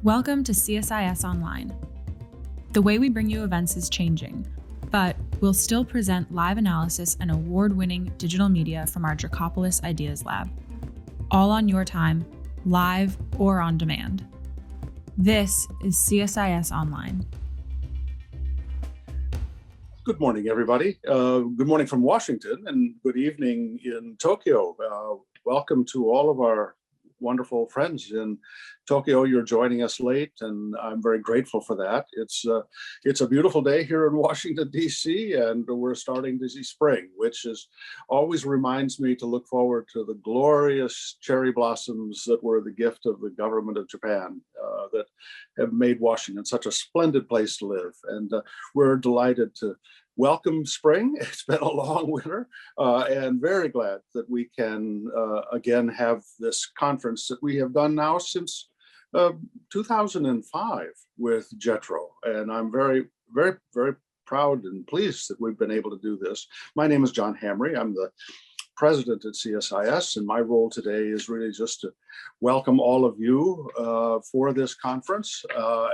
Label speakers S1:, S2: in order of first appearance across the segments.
S1: Welcome to CSIS Online. The way we bring you events is changing, but we'll still present live analysis and award-winning digital media from our Dracopolis Ideas Lab, all on your time, live or on demand. This is CSIS Online.
S2: Good morning, everybody. Good morning from Washington and good evening in Tokyo. Welcome to all of our wonderful friends in Tokyo. You're joining us late, and I'm very grateful for that. It's a beautiful day here in Washington, D.C., and we're starting to see spring, which always reminds me to look forward to the glorious cherry blossoms that were the gift of the government of Japan that have made Washington such a splendid place to live. And we're delighted to welcome spring. It's been a long winter, and very glad that we can again have this conference that we have done now since 2005 with JETRO. And I'm very, very, very proud and pleased that we've been able to do this. My name is John Hamre. I'm the president at CSIS, and my role today is really just to welcome all of you for this conference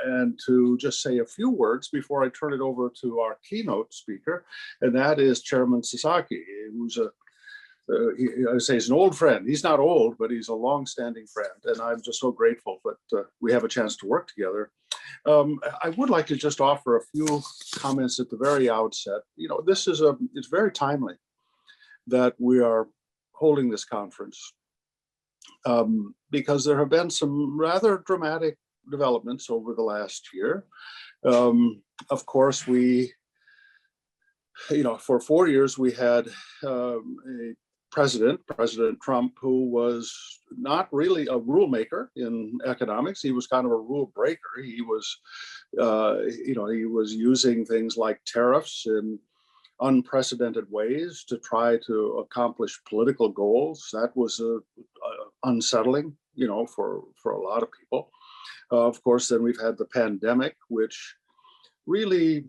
S2: and to just say a few words before I turn it over to our keynote speaker, and that is Chairman Sasaki, who's I say he's an old friend. He's not old, but he's a long-standing friend, and I'm just so grateful that we have a chance to work together. I would like to just offer a few comments at the very outset. You know, it's very timely that we are holding this conference because there have been some rather dramatic developments over the last year. Of course, for 4 years, we had a President Trump, who was not really a rule maker in economics. He was kind of a rule breaker. He was, he was using things like tariffs in unprecedented ways to try to accomplish political goals. That was unsettling, for a lot of people. Of course, then we've had the pandemic, which really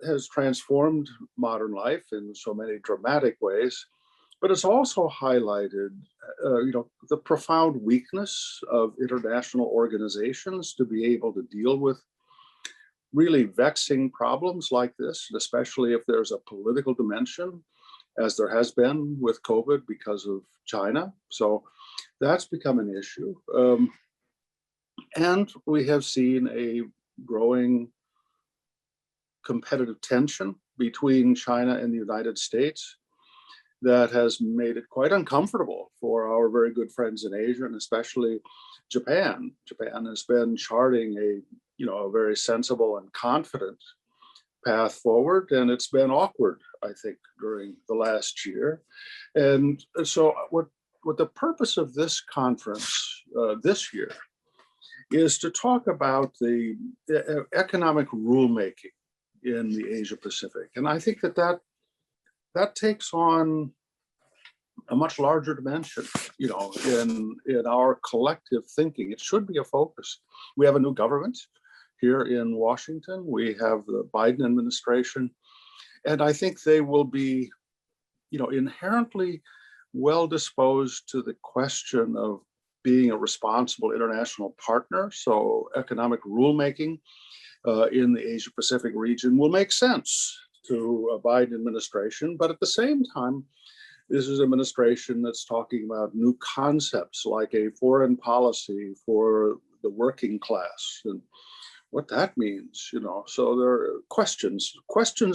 S2: has transformed modern life in so many dramatic ways. But it's also highlighted, the profound weakness of international organizations to be able to deal with really vexing problems like this, especially if there's a political dimension, as there has been with COVID because of China. So that's become an issue. And we have seen a growing competitive tension between China and the United States that has made it quite uncomfortable for our very good friends in Asia, and especially Japan. Japan has been charting a very sensible and confident path forward, and it's been awkward, I think, during the last year. And so what the purpose of this conference this year is to talk about the economic rulemaking in the Asia Pacific. And I think that takes on a much larger dimension, in our collective thinking. It should be a focus. We have a new government here in Washington. We have the Biden administration, and I think they will be, inherently well disposed to the question of being a responsible international partner. So economic rulemaking in the Asia Pacific region will make sense to a Biden administration, but at the same time, this is an administration that's talking about new concepts like a foreign policy for the working class and what that means, So there are questions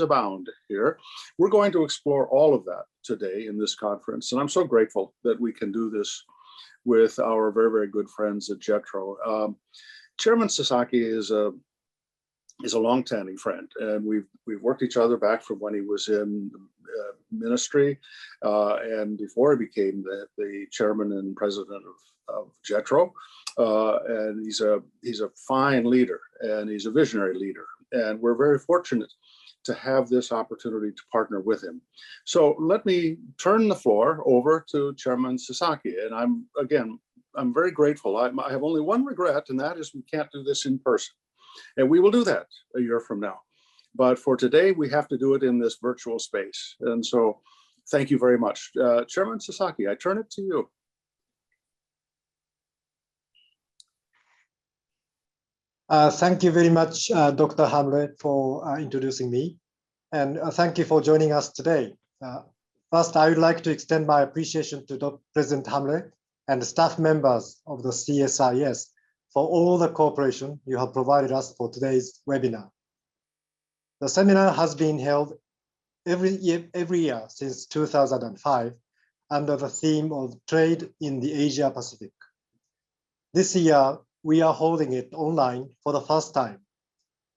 S2: abound here. We're going to explore all of that today in this conference, and I'm so grateful that we can do this with our very, very good friends at JETRO. Chairman Sasaki is a long-standing friend, and we've worked each other back from when he was in ministry and before he became the chairman and president of JETRO. And he's a fine leader, and he's a visionary leader, and we're very fortunate to have this opportunity to partner with him. So let me turn the floor over to Chairman Sasaki, and I'm very grateful. I have only one regret, and that is we can't do this in person. And we will do that a year from now. But for today, we have to do it in this virtual space. And so thank you very much. Chairman Sasaki, I turn it to you.
S3: Thank you very much, Dr. Hamlet, for introducing me. And thank you for joining us today. First, I would like to extend my appreciation to President Hamlet and the staff members of the CSIS for all the cooperation you have provided us for today's webinar. The seminar has been held every year since 2005 under the theme of trade in the Asia Pacific. This year, we are holding it online for the first time.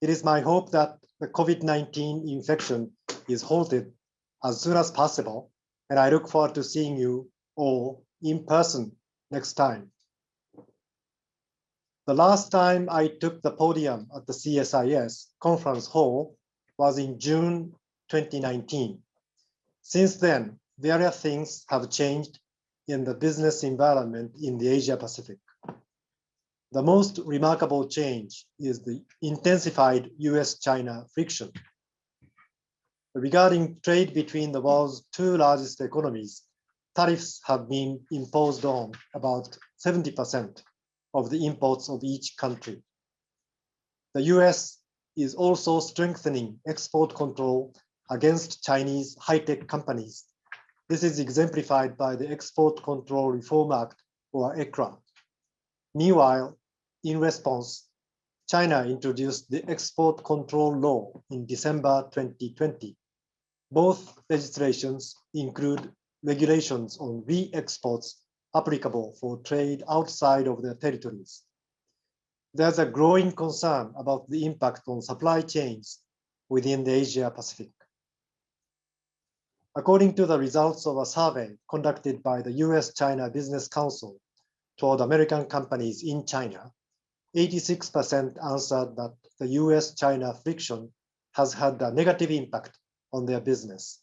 S3: It is my hope that the COVID-19 infection is halted as soon as possible, and I look forward to seeing you all in person next time. The last time I took the podium at the CSIS conference hall was in June 2019. Since then, various things have changed in the business environment in the Asia Pacific. The most remarkable change is the intensified US-China friction. Regarding trade between the world's two largest economies, tariffs have been imposed on about 70% of the imports of each country. The US is also strengthening export control against Chinese high-tech companies. This is exemplified by the Export Control Reform Act, or ECRA. Meanwhile, in response, China introduced the Export Control Law in December 2020. Both legislations include regulations on re-exports applicable for trade outside of their territories. There's a growing concern about the impact on supply chains within the Asia Pacific. According to the results of a survey conducted by the US-China Business Council toward American companies in China, 86% answered that the US-China friction has had a negative impact on their business.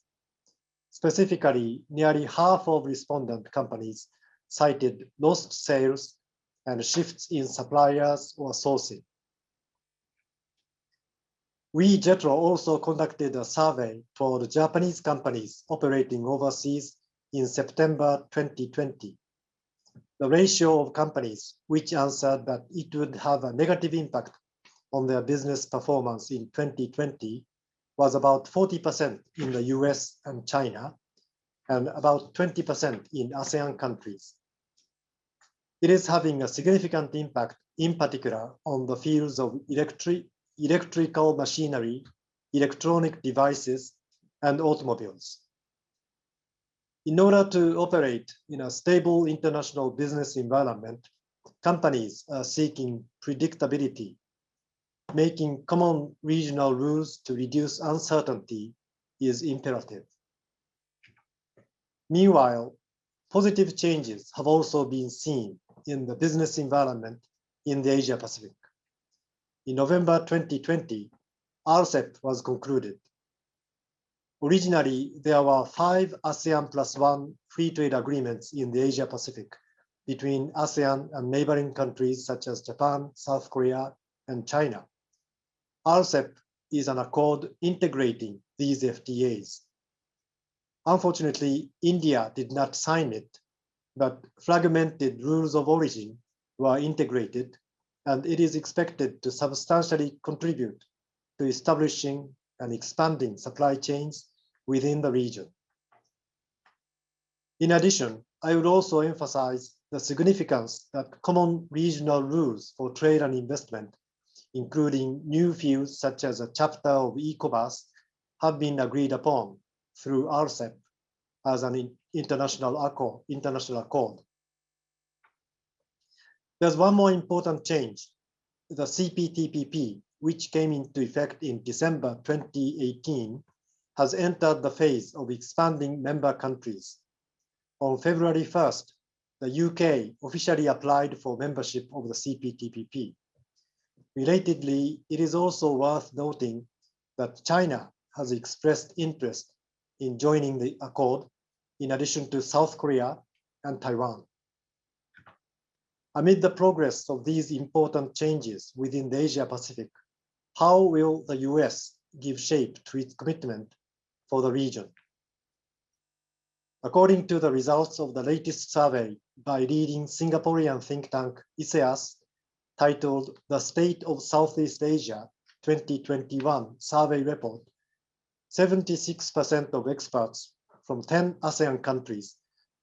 S3: Specifically, nearly half of respondent companies cited lost sales and shifts in suppliers or sourcing. We, JETRO, also conducted a survey for the Japanese companies operating overseas in September 2020. The ratio of companies which answered that it would have a negative impact on their business performance in 2020 was about 40% in the US and China, and about 20% in ASEAN countries. It is having a significant impact, in particular, on the fields of electrical machinery, electronic devices, and automobiles. In order to operate in a stable international business environment, companies are seeking predictability. Making common regional rules to reduce uncertainty is imperative. Meanwhile, positive changes have also been seen in the business environment in the Asia Pacific. In November 2020, RCEP was concluded. Originally, there were 5 ASEAN+1 free trade agreements in the Asia Pacific between ASEAN and neighboring countries such as Japan, South Korea, and China. RCEP is an accord integrating these FTAs. Unfortunately, India did not sign it, but fragmented rules of origin were integrated, and it is expected to substantially contribute to establishing and expanding supply chains within the region. In addition, I would also emphasize the significance that common regional rules for trade and investment, including new fields such as a chapter of e-commerce, have been agreed upon through RCEP as an international accord. There's one more important change. The CPTPP, which came into effect in December 2018, has entered the phase of expanding member countries. On February 1st, the UK officially applied for membership of the CPTPP. Relatedly, it is also worth noting that China has expressed interest in joining the accord, in addition to South Korea and Taiwan. Amid the progress of these important changes within the Asia Pacific, how will the US give shape to its commitment for the region? According to the results of the latest survey by leading Singaporean think tank ISEAS, titled The State of Southeast Asia 2021 Survey Report, 76% of experts from 10 ASEAN countries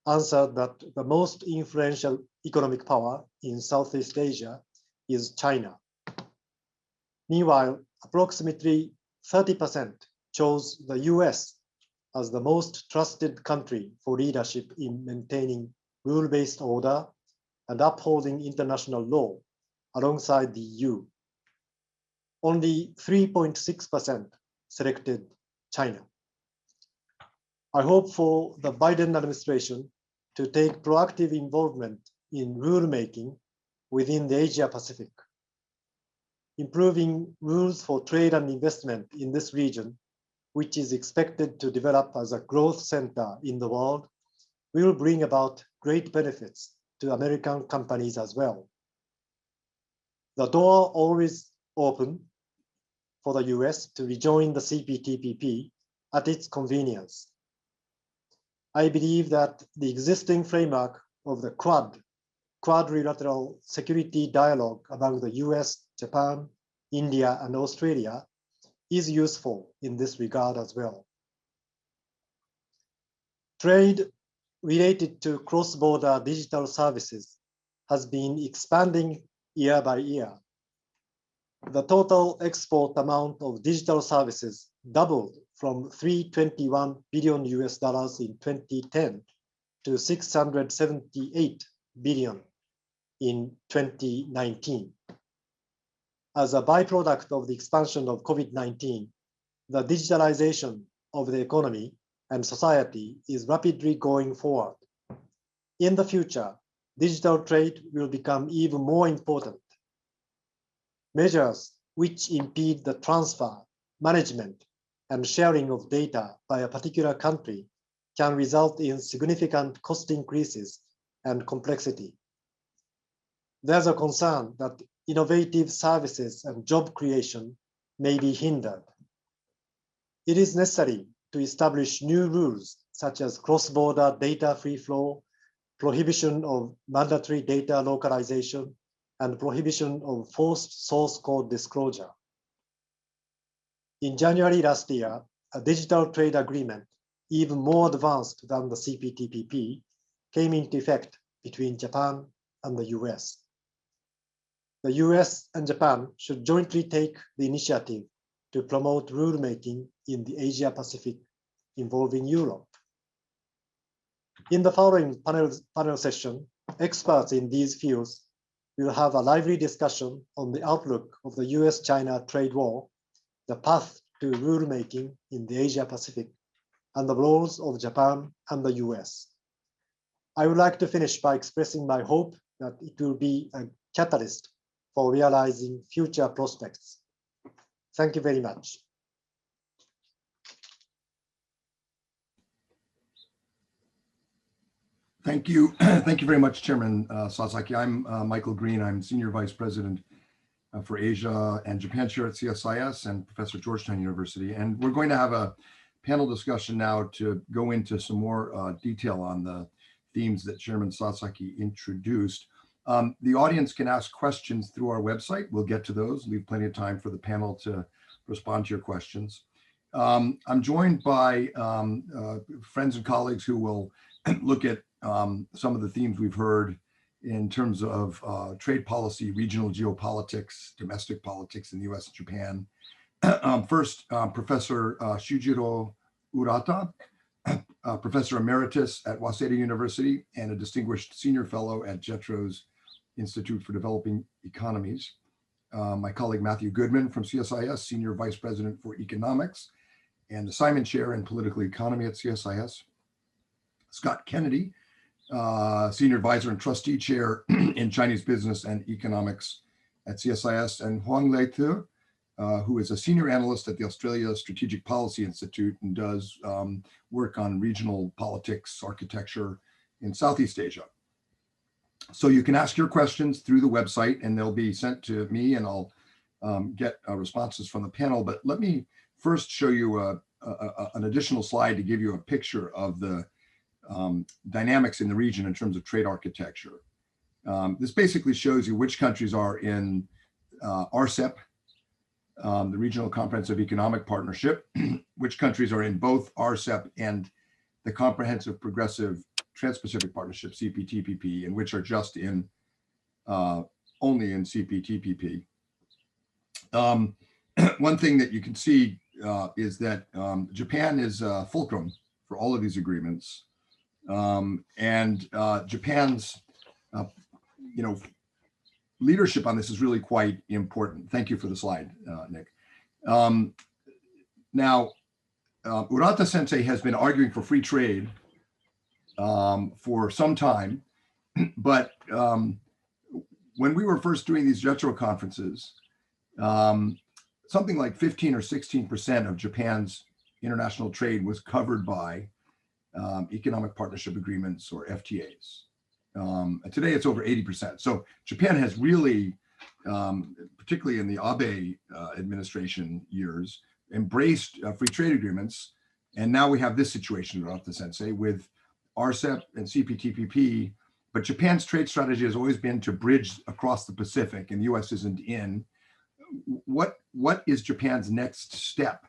S3: answered that the most influential economic power in Southeast Asia is China. Meanwhile, approximately 30% chose the US as the most trusted country for leadership in maintaining rule-based order and upholding international law alongside the EU. Only 3.6% selected China. I hope for the Biden administration to take proactive involvement in rulemaking within the Asia Pacific. Improving rules for trade and investment in this region, which is expected to develop as a growth center in the world, will bring about great benefits to American companies as well. The door always open for the US to rejoin the CPTPP at its convenience. I believe that the existing framework of the quadrilateral security dialogue among the US, Japan, India, and Australia is useful in this regard as well. Trade related to cross-border digital services has been expanding year by year. The total export amount of digital services doubled from $321 billion in 2010 to $678 billion in 2019. As a byproduct of the expansion of COVID-19, the digitalization of the economy and society is rapidly going forward. In the future, digital trade will become even more important. Measures which impede the transfer, management, and sharing of data by a particular country can result in significant cost increases and complexity. There's a concern that innovative services and job creation may be hindered. It is necessary to establish new rules such as cross-border data free flow, prohibition of mandatory data localization, and prohibition of forced source code disclosure. In January last year, a digital trade agreement, even more advanced than the CPTPP, came into effect between Japan and the US. The US and Japan should jointly take the initiative to promote rulemaking in the Asia Pacific involving Europe. In the following panel session, experts in these fields will have a lively discussion on the outlook of the US-China trade war, the path to rulemaking in the Asia Pacific, and the roles of Japan and the US. I would like to finish by expressing my hope that it will be a catalyst for realizing future prospects. Thank you very much.
S4: Thank you. Thank you very much, Chairman Sasaki. I'm Michael Green. I'm Senior Vice President for Asia and Japan here at CSIS and Professor at Georgetown University. And we're going to have a panel discussion now to go into some more detail on the themes that Chairman Sasaki introduced. The audience can ask questions through our website. We'll get to those, leave plenty of time for the panel to respond to your questions. I'm joined by friends and colleagues who will look at some of the themes we've heard in terms of trade policy, regional geopolitics, domestic politics in the US and Japan. First, Professor Shujiro Urata, Professor Emeritus at Waseda University and a distinguished senior fellow at JETRO's Institute for Developing Economies. My colleague Matthew Goodman from CSIS, Senior Vice President for Economics and the Simon Chair in Political Economy at CSIS. Scott Kennedy, Senior Advisor and Trustee Chair in Chinese Business and Economics at CSIS, and Huang Lei-Tu, who is a Senior Analyst at the Australia Strategic Policy Institute and does work on regional politics, architecture in Southeast Asia. So you can ask your questions through the website and they'll be sent to me and I'll get responses from the panel. But let me first show you an additional slide to give you a picture of the dynamics in the region in terms of trade architecture. This basically shows you which countries are in RCEP, the Regional Comprehensive Economic Partnership, which countries are in both RCEP and the Comprehensive Progressive Trans-Pacific Partnership, CPTPP, and which are just in only in CPTPP. One thing that you can see is that Japan is fulcrum for all of these agreements, and Japan's leadership on this is really quite important. Thank you for the slide, Nick. Now, Urata Sensei has been arguing for free trade for some time, but when we were first doing these JETRO conferences, something like 15 or 16% of Japan's international trade was covered by economic partnership agreements or FTAs. And today it's over 80%. So Japan has really, particularly in the Abe administration years, embraced free trade agreements. And now we have this situation, Urata Sensei, with RCEP and CPTPP. But Japan's trade strategy has always been to bridge across the Pacific, and the US isn't in. What is Japan's next step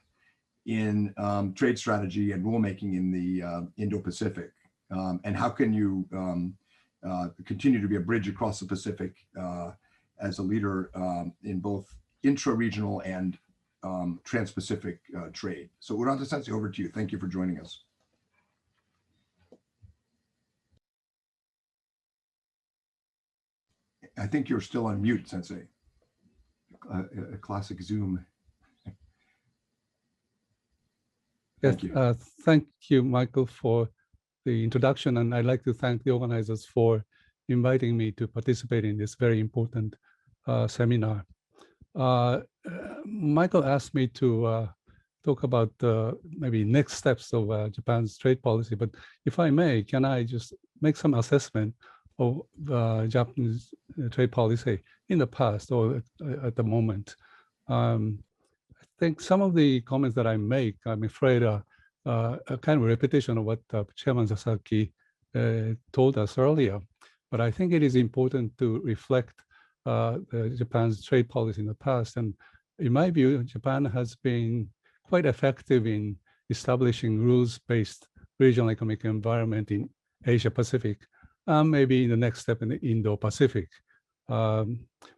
S4: in trade strategy and rulemaking in the Indo-Pacific? And how can you continue to be a bridge across the Pacific as a leader in both intra-regional and trans-Pacific trade? So Urata Sensei, over to you. Thank you for joining us. I think you're still on mute, Sensei. A classic Zoom.
S5: Yes,
S4: Thank you.
S5: thank you, Michael, for the introduction, and I'd like to thank the organizers for inviting me to participate in this very important seminar. Michael asked me to talk about maybe next steps of Japan's trade policy, but if I may, can I just make some assessment of Japanese trade policy in the past or at the moment? I think some of the comments that I make, I'm afraid, are a kind of repetition of what Chairman Sasaki told us earlier. But I think it is important to reflect Japan's trade policy in the past. And in my view, Japan has been quite effective in establishing rules-based regional economic environment in Asia Pacific, maybe in the next step in the Indo-Pacific. But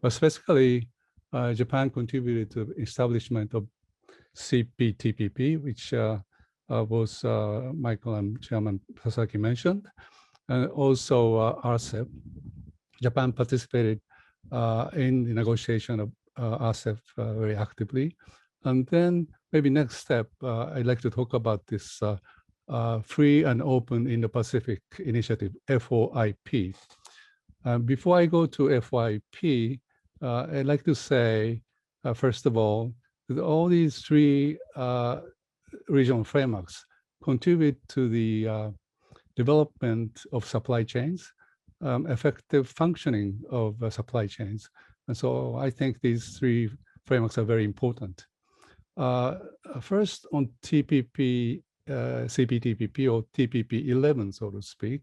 S5: specifically, Japan contributed to the establishment of CPTPP, which both Michael and Chairman Sasaki mentioned, and also RCEP. Japan participated in the negotiation of RCEP very actively. And then maybe next step, I'd like to talk about this Free and Open Indo-Pacific Initiative, FOIP. Before I go to FOIP, I'd like to say, first of all these three regional frameworks contribute to the development of supply chains, effective functioning of supply chains. And so I think these three frameworks are very important. First on TPP, CPTPP or TPP-11, so to speak.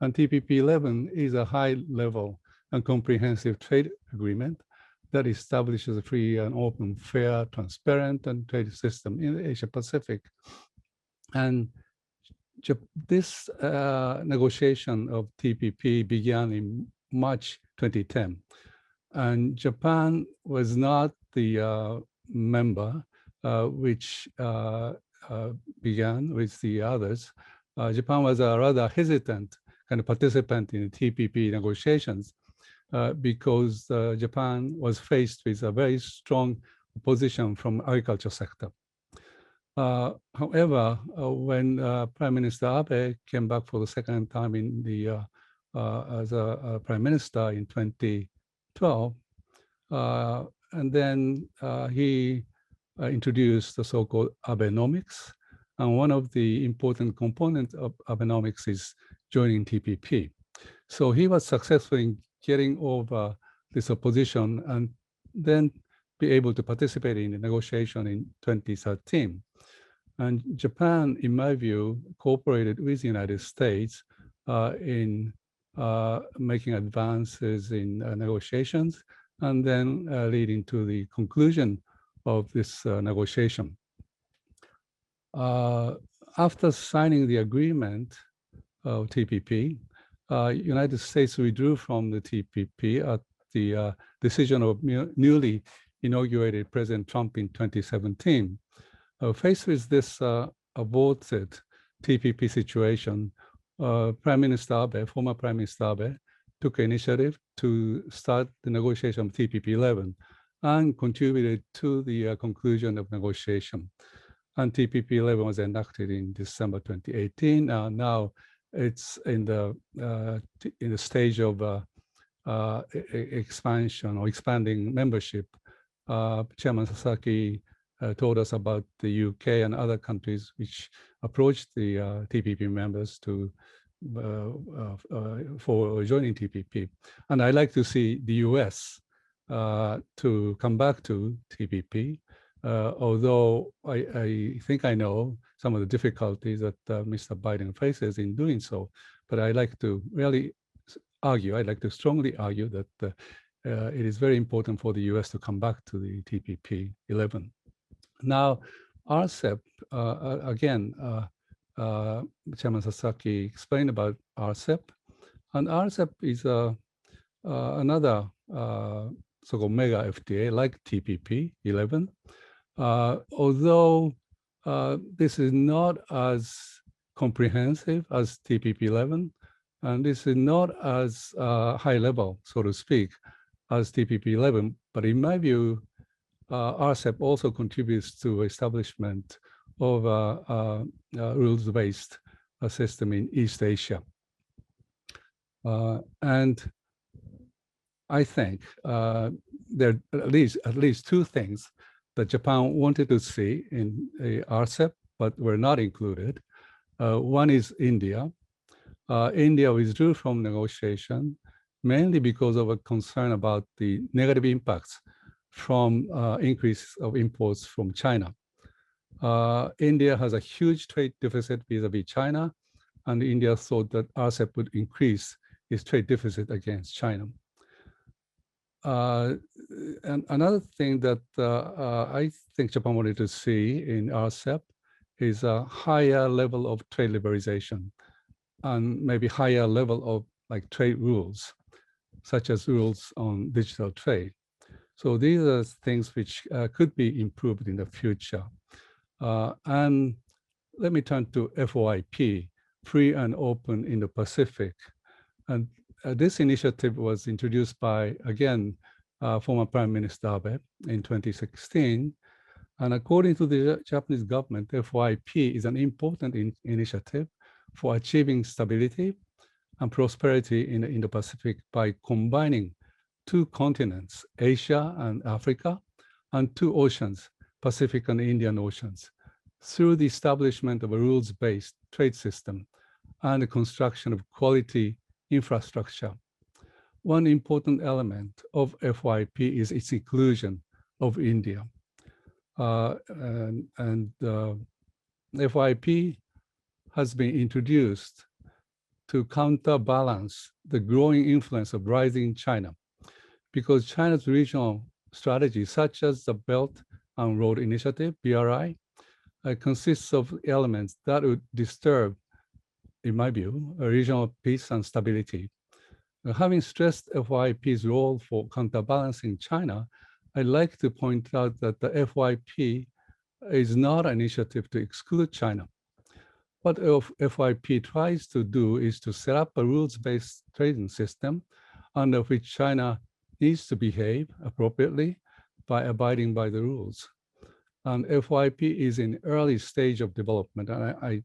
S5: And TPP-11 is a high-level and comprehensive trade agreement that establishes a free and open, fair, transparent, and trade system in the Asia-Pacific. And this negotiation of TPP began in March 2010. And Japan was not the member which began with the others. Japan was a rather hesitant kind of participant in the TPP negotiations because Japan was faced with a very strong opposition from agriculture sector. However, when Prime Minister Abe came back for the second time in the as a Prime Minister in 2012, and then he introduced the so-called Abenomics. And one of the important components of Abenomics is joining TPP. So he was successful in getting over this opposition and then be able to participate in the negotiation in 2013. And Japan, in my view, cooperated with the United States in making advances in negotiations, and then leading to the conclusion of this negotiation. After signing the agreement of TPP, United States withdrew from the TPP at the decision of newly inaugurated President Trump in 2017. Faced with this aborted TPP situation, Prime Minister Abe, former Prime Minister Abe, took initiative to start the negotiation of TPP 11 and contributed to the conclusion of negotiation. And TPP 11 was enacted in December 2018. Now it's in the stage of expansion or expanding membership. Chairman Sasaki told us about the UK and other countries which approached the TPP members for joining TPP. And I'd like to see the US to come back to TPP, although I think I know some of the difficulties that Mr. Biden faces in doing so. But I'd like to really argue, I'd like to strongly argue that it is very important for the US to come back to the TPP 11. Now, RCEP, again, Chairman Sasaki explained about RCEP, and RCEP is another so-called mega FTA like TPP 11, although this is not as comprehensive as TPP 11, and this is not as high level, so to speak, as TPP 11, but in my view, RCEP also contributes to establishment of a rules-based system in East Asia. And I think there are at least two things that Japan wanted to see in RCEP, but were not included. One is India. India withdrew from negotiation mainly because of a concern about the negative impacts from increase of imports from China. India has a huge trade deficit vis-a-vis China, and India thought that RCEP would increase its trade deficit against China. And another thing that I think Japan wanted to see in RCEP is a higher level of trade liberalization and maybe higher level of like trade rules, such as rules on digital trade. So these are things which could be improved in the future. And let me turn to FOIP, Free and Open Indo-Pacific. And this initiative was introduced by, again, former Prime Minister Abe in 2016. And according to the Japanese government, FOIP is an important initiative for achieving stability and prosperity in the Indo-Pacific by combining two continents, Asia and Africa, and two oceans, Pacific and Indian Oceans, through the establishment of a rules-based trade system and the construction of quality infrastructure. One important element of FOIP is its inclusion of India. FOIP has been introduced to counterbalance the growing influence of rising China, because China's regional strategies, such as the Belt and Road Initiative, BRI, consists of elements that would disturb, in my view, regional peace and stability. Having stressed FOIP's role for counterbalancing China, I'd like to point out that the FOIP is not an initiative to exclude China. What FOIP tries to do is to set up a rules-based trading system under which China needs to behave appropriately by abiding by the rules. And FOIP is in early stage of development, and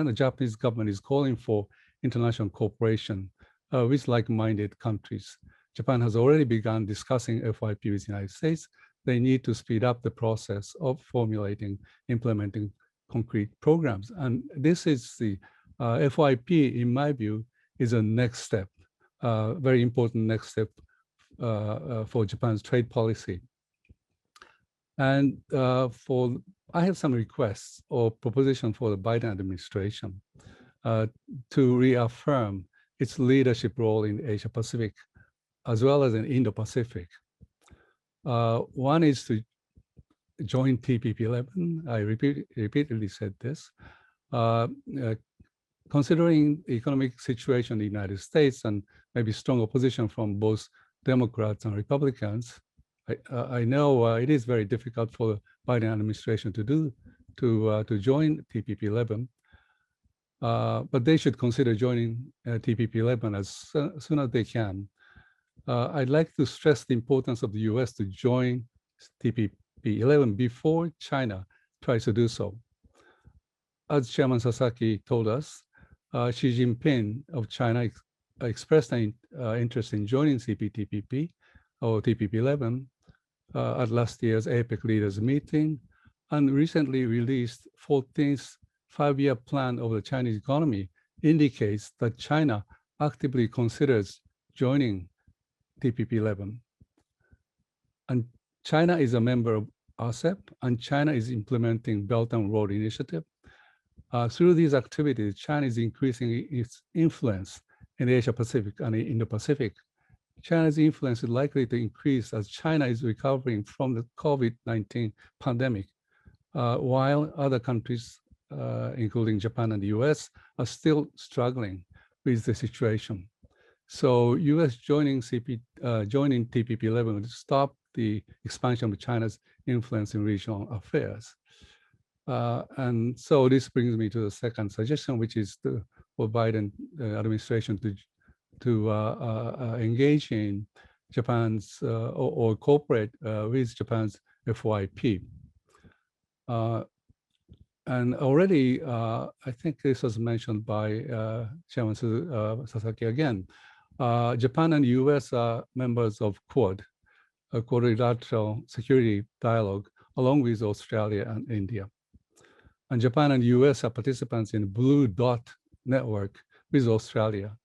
S5: the Japanese government is calling for international cooperation with like-minded countries. Japan has already begun discussing FOIP with the United States. They need to speed up the process of formulating, implementing concrete programs. And this is the FOIP, in my view, is a next step, very important next step for Japan's trade policy. And I have some requests or proposition for the Biden administration to reaffirm its leadership role in Asia Pacific, as well as in Indo-Pacific. One is to join TPP-11. I repeatedly said this. Considering the economic situation in the United States and maybe strong opposition from both Democrats and Republicans, I know it is very difficult for the Biden administration to join TPP-11, but they should consider joining TPP-11 as soon as they can. I'd like to stress the importance of the U.S. to join TPP-11 before China tries to do so. As Chairman Sasaki told us, Xi Jinping of China expressed an interest in joining CPTPP or TPP-11 at last year's APEC leaders meeting, and recently released 14th five-year plan of the Chinese economy indicates that China actively considers joining TPP-11. And China is a member of RCEP, and China is implementing Belt and Road Initiative. Through these activities, China is increasing its influence in the Asia Pacific and the Indo-Pacific. China's influence is likely to increase as China is recovering from the COVID-19 pandemic, while other countries, including Japan and the US, are still struggling with the situation. So US joining TPP-11 would stop the expansion of China's influence in regional affairs. And so this brings me to the second suggestion, which is for Biden administration to engage in Japan's or cooperate with Japan's FYP. And already, I think this was mentioned by Chairman Sasaki again. Japan and the US are members of Quad, a quadrilateral security dialogue, along with Australia and India. And Japan and the US are participants in Blue Dot Network with Australia.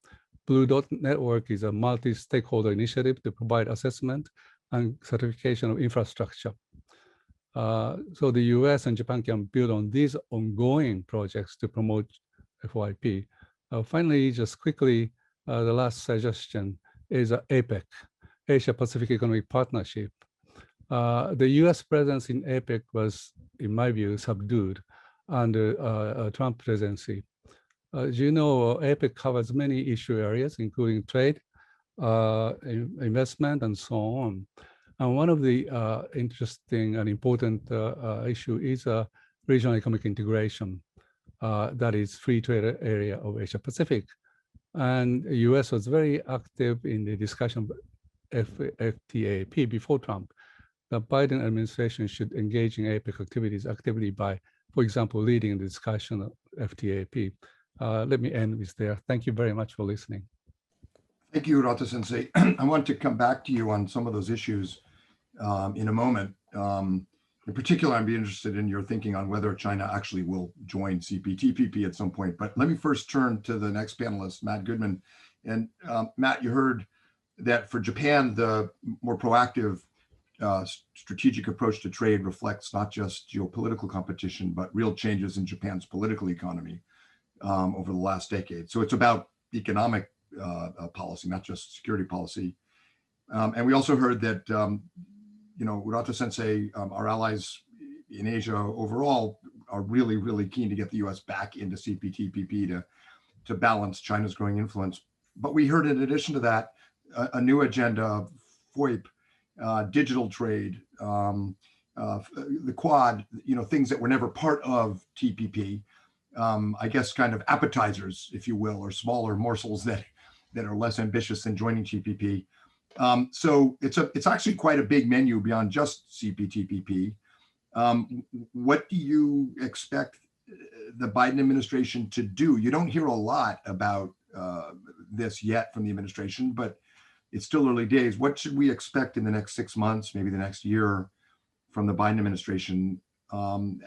S5: Blue Dot Network is a multi-stakeholder initiative to provide assessment and certification of infrastructure. So the US and Japan can build on these ongoing projects to promote FYP. Finally, just quickly, the last suggestion is APEC, Asia Pacific Economic Partnership. The US presence in APEC was, in my view, subdued under a Trump presidency. As you know, APEC covers many issue areas, including trade, investment, and so on. And one of the interesting and important issue is regional economic integration, that is free trade area of Asia Pacific. And the US was very active in the discussion of FTAP before Trump. The Biden administration should engage in APEC activities actively by, for example, leading the discussion of FTAP. Let me end with there. Thank you very much for listening.
S4: Thank you, Urata-sensei. I want to come back to you on some of those issues in a moment. In particular, I'd be interested in your thinking on whether China actually will join CPTPP at some point. But let me first turn to the next panelist, Matt Goodman. And Matt, you heard that for Japan, the more proactive strategic approach to trade reflects not just geopolitical competition, but real changes in Japan's political economy over the last decade. So it's about economic policy, not just security policy. And we also heard that, Urata-sensei, our allies in Asia overall are really, really keen to get the US back into CPTPP to balance China's growing influence. But we heard in addition to that, a new agenda of FOIP, digital trade, the Quad, things that were never part of TPP, I guess kind of appetizers, if you will, or smaller morsels that are less ambitious than joining TPP. So it's actually quite a big menu beyond just CPTPP. What do you expect the Biden administration to do? You don't hear a lot about this yet from the administration, but it's still early days. What should we expect in the next 6 months, maybe the next year, from the Biden administration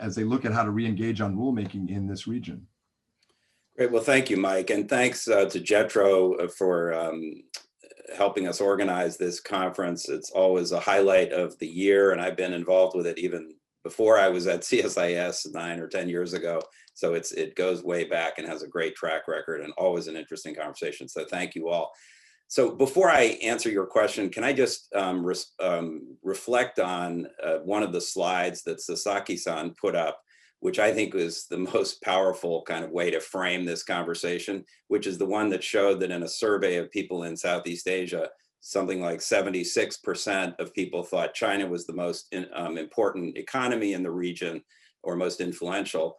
S4: as they look at how to re-engage on rulemaking in this region?
S6: Great. Well, thank you, Mike. And thanks to JETRO for helping us organize this conference. It's always a highlight of the year, and I've been involved with it even before I was at CSIS 9 or 10 years ago. So it goes way back and has a great track record and always an interesting conversation. So thank you all. So before I answer your question, can I just reflect on one of the slides that Sasaki-san put up, which I think was the most powerful kind of way to frame this conversation, which is the one that showed that in a survey of people in Southeast Asia, something like 76% of people thought China was the most important economy in the region or most influential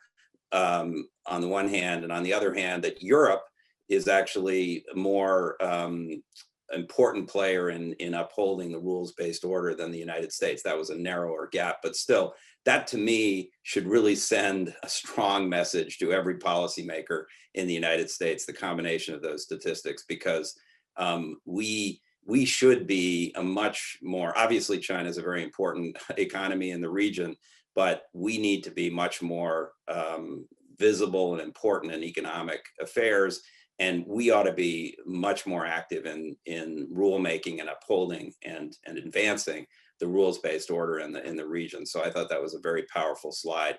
S6: on the one hand, and on the other hand, that Europe is actually a more important player in upholding the rules-based order than the United States. That was a narrower gap, but still, that to me should really send a strong message to every policymaker in the United States, the combination of those statistics, because we should be a much more, obviously China is a very important economy in the region, but we need to be much more visible and important in economic affairs. And we ought to be much more active in rulemaking and upholding and advancing the rules-based order in the region. So I thought that was a very powerful slide.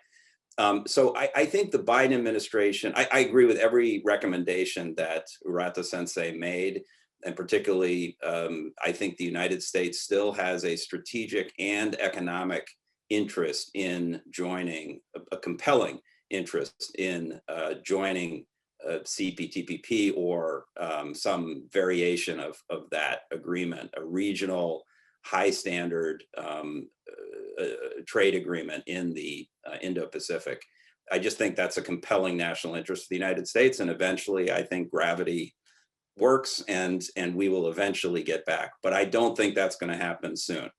S6: So I think the Biden administration, I agree with every recommendation that Urata Sensei made. And particularly, I think the United States still has a strategic and economic interest in joining, a compelling interest in joining CPTPP or some variation of that agreement, a regional high standard trade agreement in the Indo-Pacific. I just think that's a compelling national interest of the United States. And eventually, I think gravity works and we will eventually get back. But I don't think that's going to happen soon.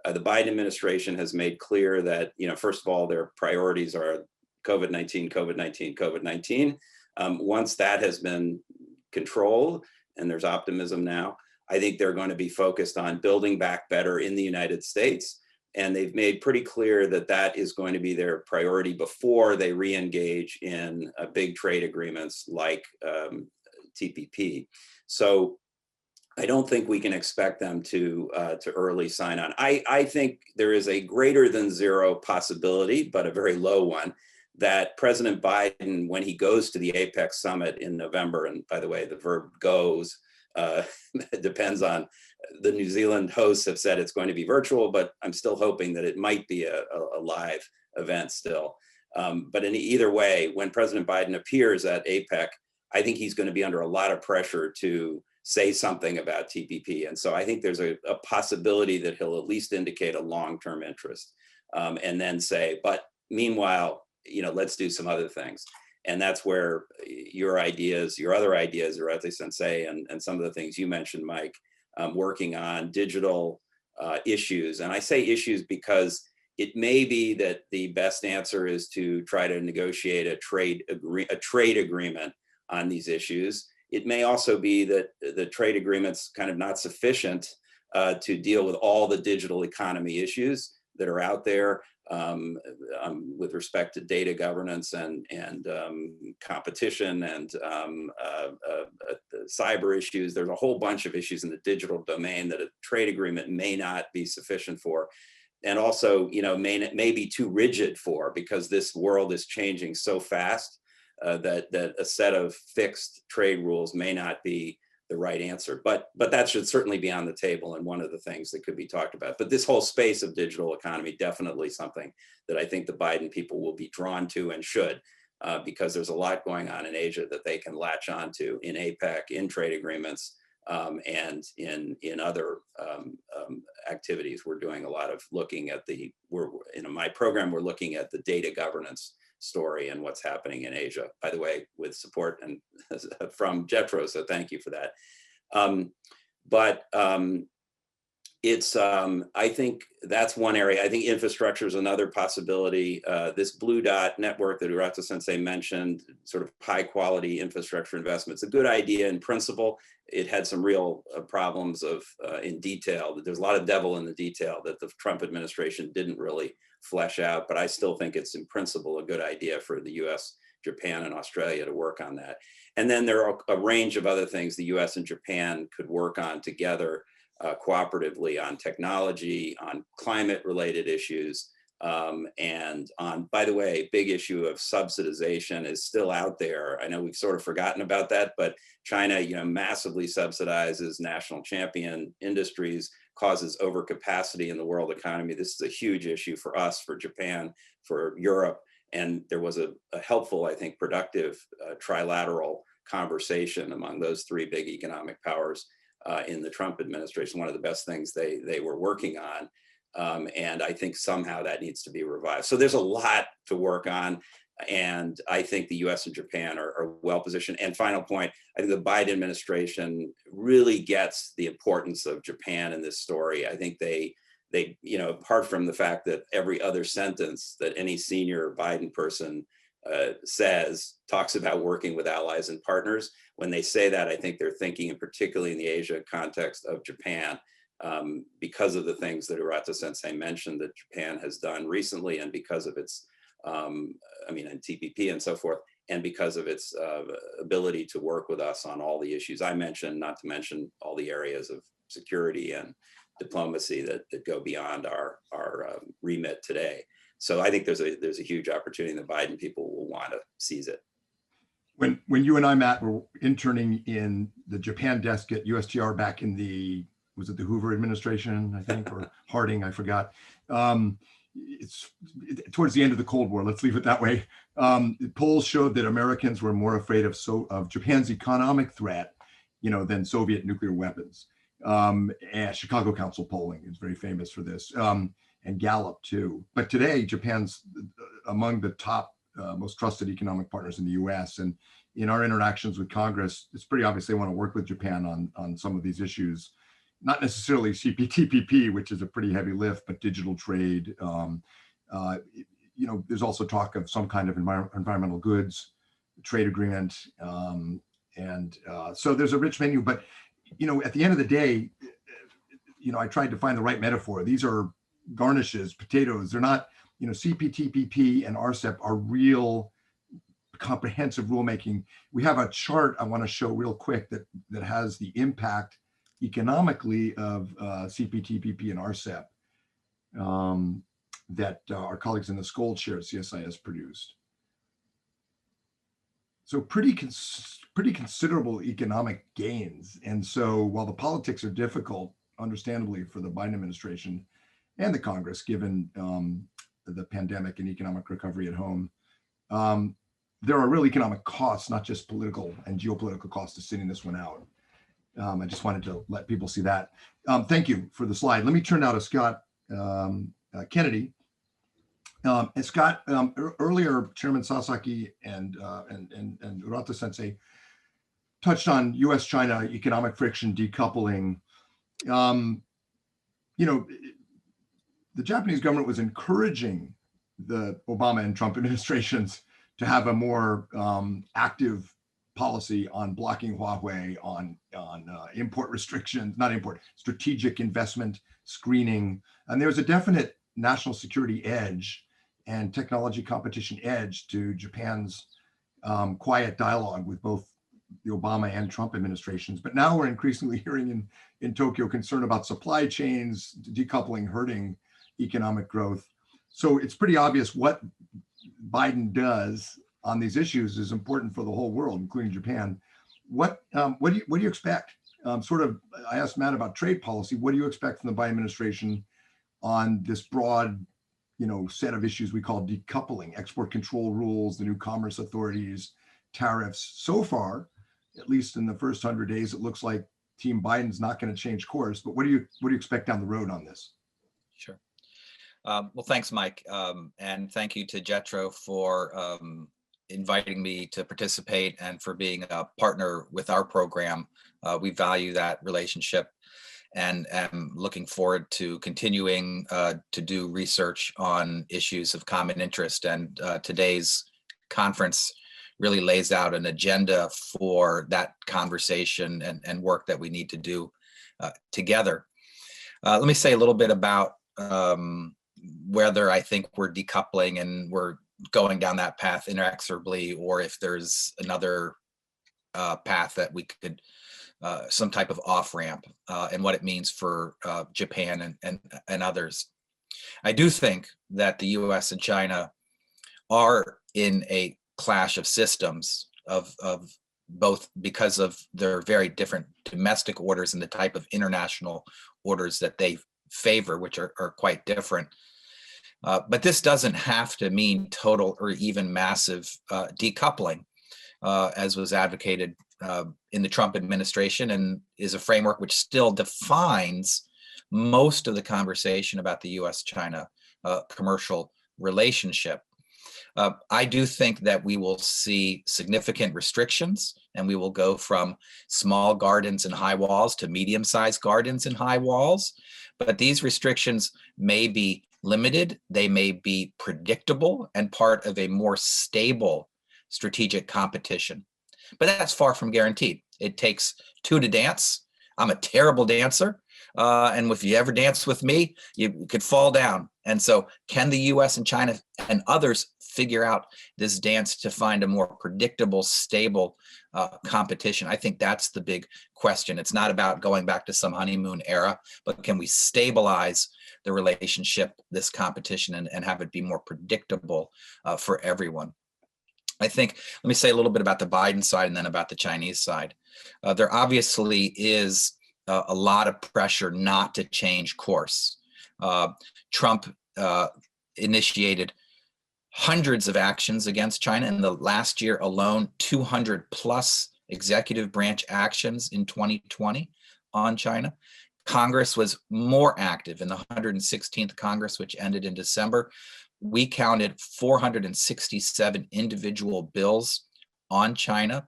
S6: The Biden administration has made clear that, first of all, their priorities are COVID-19, COVID-19, COVID-19. Once that has been controlled and there's optimism now, I think they're going to be focused on building back better in the United States. And they've made pretty clear that that is going to be their priority before they re-engage in big trade agreements like TPP. So I don't think we can expect them to early sign on. I think there is a greater than zero possibility, but a very low one, that President Biden, when he goes to the APEC summit in November, and by the way, the verb goes, depends on, the New Zealand hosts have said it's going to be virtual, but I'm still hoping that it might be a live event still. But in either way, when President Biden appears at APEC, I think he's going to be under a lot of pressure to say something about TPP. And so I think there's a possibility that he'll at least indicate a long-term interest and then say, but meanwhile, let's do some other things. And that's where your other ideas, Urata Sensei, and some of the things you mentioned, Mike, working on digital issues. And I say issues because it may be that the best answer is to try to negotiate a trade agreement on these issues. It may also be that the trade agreement's kind of not sufficient to deal with all the digital economy issues that are out there with respect to data governance and competition and cyber issues. There's a whole bunch of issues in the digital domain that a trade agreement may not be sufficient for. And also, may be too rigid for, because this world is changing so fast that a set of fixed trade rules may not be the right answer. But that should certainly be on the table and one of the things that could be talked about. But this whole space of digital economy, definitely something that I think the Biden people will be drawn to and should, because there's a lot going on in Asia that they can latch onto in APEC, in trade agreements, and in other activities. We're doing a lot of looking at my program, we're looking at the data governance story and what's happening in Asia, by the way, with support and from Jetro, so thank you for that. I think that's one area. I think infrastructure is another possibility. This Blue Dot network that Urata Sensei mentioned, sort of high quality infrastructure investments, a good idea in principle. It had some real problems in detail. There's a lot of devil in the detail that the Trump administration didn't really flesh out, but I still think it's in principle a good idea for the US, Japan, and Australia to work on that. And then there are a range of other things the US and Japan could work on together cooperatively on technology, on climate related issues, And on, by the way, big issue of subsidization is still out there. I know we've sort of forgotten about that, but China, massively subsidizes national champion industries, causes overcapacity in the world economy. This is a huge issue for us, for Japan, for Europe. And there was a helpful, I think, productive trilateral conversation among those three big economic powers in the Trump administration, one of the best things they were working on. And I think somehow that needs to be revived. So there's a lot to work on. And I think the US and Japan are well positioned. And final point, I think the Biden administration really gets the importance of Japan in this story. I think they apart from the fact that every other sentence that any senior Biden person says talks about working with allies and partners, when they say that, I think they're thinking, and particularly in the Asia context, of Japan. Because of the things that Urata Sensei mentioned that Japan has done recently, and because of its, and TPP and so forth, and because of its ability to work with us on all the issues I mentioned, not to mention all the areas of security and diplomacy that go beyond our remit today. So I think there's a huge opportunity, and the Biden people will want to seize it.
S4: When you and I, Matt, were interning in the Japan desk at USTR back in was it the Hoover administration, I think, or Harding, I forgot. It's towards the end of the Cold War, let's leave it that way. Polls showed that Americans were more afraid of Japan's economic threat, than Soviet nuclear weapons. And Chicago Council polling is very famous for this, and Gallup too. But today, Japan's among the top most trusted economic partners in the US. And in our interactions with Congress, it's pretty obvious they want to work with Japan on some of these issues. Not necessarily CPTPP, which is a pretty heavy lift, but digital trade. There's also talk of some kind of environmental goods trade agreement. So there's a rich menu, but, at the end of the day, I tried to find the right metaphor. These are garnishes, potatoes. They're not, CPTPP and RCEP are real comprehensive rulemaking. We have a chart I want to show real quick that has the impact economically of CPTPP and RCEP that our colleagues in the Skold chair at CSIS produced. So pretty considerable economic gains. And so while the politics are difficult, understandably, for the Biden administration and the Congress, given the pandemic and economic recovery at home, there are real economic costs, not just political and geopolitical costs, to sitting this one out. I just wanted to let people see that. Thank you for the slide. Let me turn now to Scott Kennedy. And Scott, earlier, Chairman Sasaki and Urata Sensei touched on U.S.-China economic friction decoupling. The Japanese government was encouraging the Obama and Trump administrations to have a more active policy on blocking Huawei, on import restrictions, strategic investment screening. And there's a definite national security edge and technology competition edge to Japan's quiet dialogue with both the Obama and Trump administrations. But now we're increasingly hearing in Tokyo concern about supply chains, decoupling, hurting economic growth. So it's pretty obvious what Biden does on these issues is important for the whole world, including Japan. What do you expect? I asked Matt about trade policy. What do you expect from the Biden administration on this broad, set of issues we call decoupling, export control rules, the new commerce authorities, tariffs? So far, at least in the first 100 days, it looks like Team Biden's not going to change course. But what do you expect down the road on this?
S7: Sure. Well, thanks, Mike, and thank you to JETRO for inviting me to participate and for being a partner with our program. We value that relationship, and am looking forward to continuing to do research on issues of common interest. And today's conference really lays out an agenda for that conversation and work that we need to do together. Let me say a little bit about whether I think we're decoupling and we're going down that path inexorably, or if there's another path that we could, some type of off-ramp, and what it means for Japan and others. I do think that the US and China are in a clash of systems of both because of their very different domestic orders and the type of international orders that they favor, which are quite different. But this doesn't have to mean total or even massive decoupling, as was advocated in the Trump administration, and is a framework which still defines most of the conversation about the US-China commercial relationship. I do think that we will see significant restrictions, and we will go from small gardens and high walls to medium-sized gardens and high walls. But these restrictions may be limited, they may be predictable and part of a more stable strategic competition. But that's far from guaranteed. It takes two to dance. I'm a terrible dancer. And if you ever dance with me, you could fall down. And so can the US and China and others figure out this dance to find a more predictable, stable competition? I think that's the big question. It's not about going back to some honeymoon era, but can we stabilize the relationship, this competition, and have it be more predictable for everyone? I think, let me say a little bit about the Biden side and then about the Chinese side. There obviously is a lot of pressure not to change course. Trump initiated hundreds of actions against China in the last year alone, 200 plus executive branch actions in 2020 on China. Congress was more active in the 116th Congress, which ended in December. We counted 467 individual bills on China,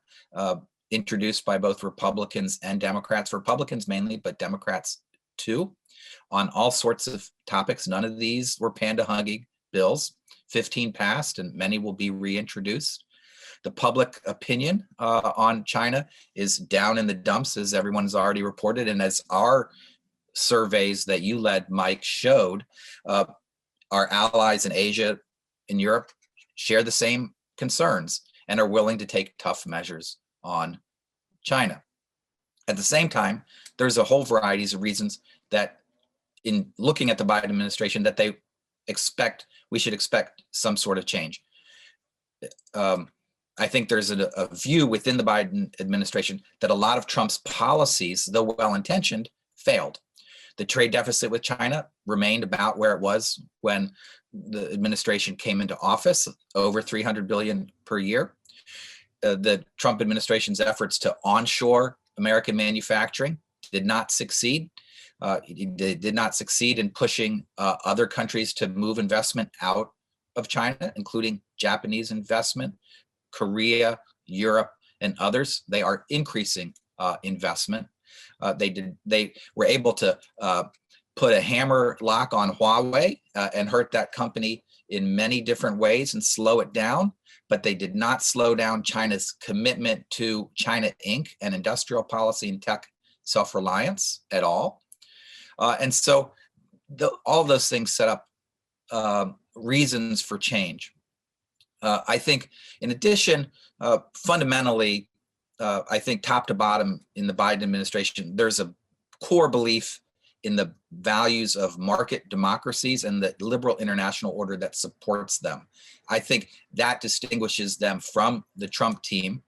S7: introduced by both Republicans and Democrats, Republicans mainly, but Democrats too, on all sorts of topics. None of these were panda-hugging bills. 15 passed, and many will be reintroduced. The public opinion on China is down in the dumps, as everyone's already reported, and as our surveys that you led, Mike, showed, our allies in Asia, in Europe, share the same concerns and are willing to take tough measures on China. At the same time, there's a whole variety of reasons that in looking at the Biden administration that they expect, we should expect some sort of change. I think there's a view within the Biden administration that a lot of Trump's policies, though well-intentioned, failed. The trade deficit with China remained about where it was when the administration came into office, over $300 billion per year. The Trump administration's efforts to onshore American manufacturing did not succeed. They did not succeed in pushing other countries to move investment out of China, including Japanese investment, Korea, Europe, and others. They are increasing investment. They were able to put a hammer lock on Huawei and hurt that company in many different ways and slow it down, but they did not slow down China's commitment to China Inc. and industrial policy and tech self-reliance at all. And so all those things set up reasons for change. I think in addition, fundamentally, I think top to bottom in the Biden administration, there's a core belief in the values of market democracies and the liberal international order that supports them. I think that distinguishes them from the Trump team.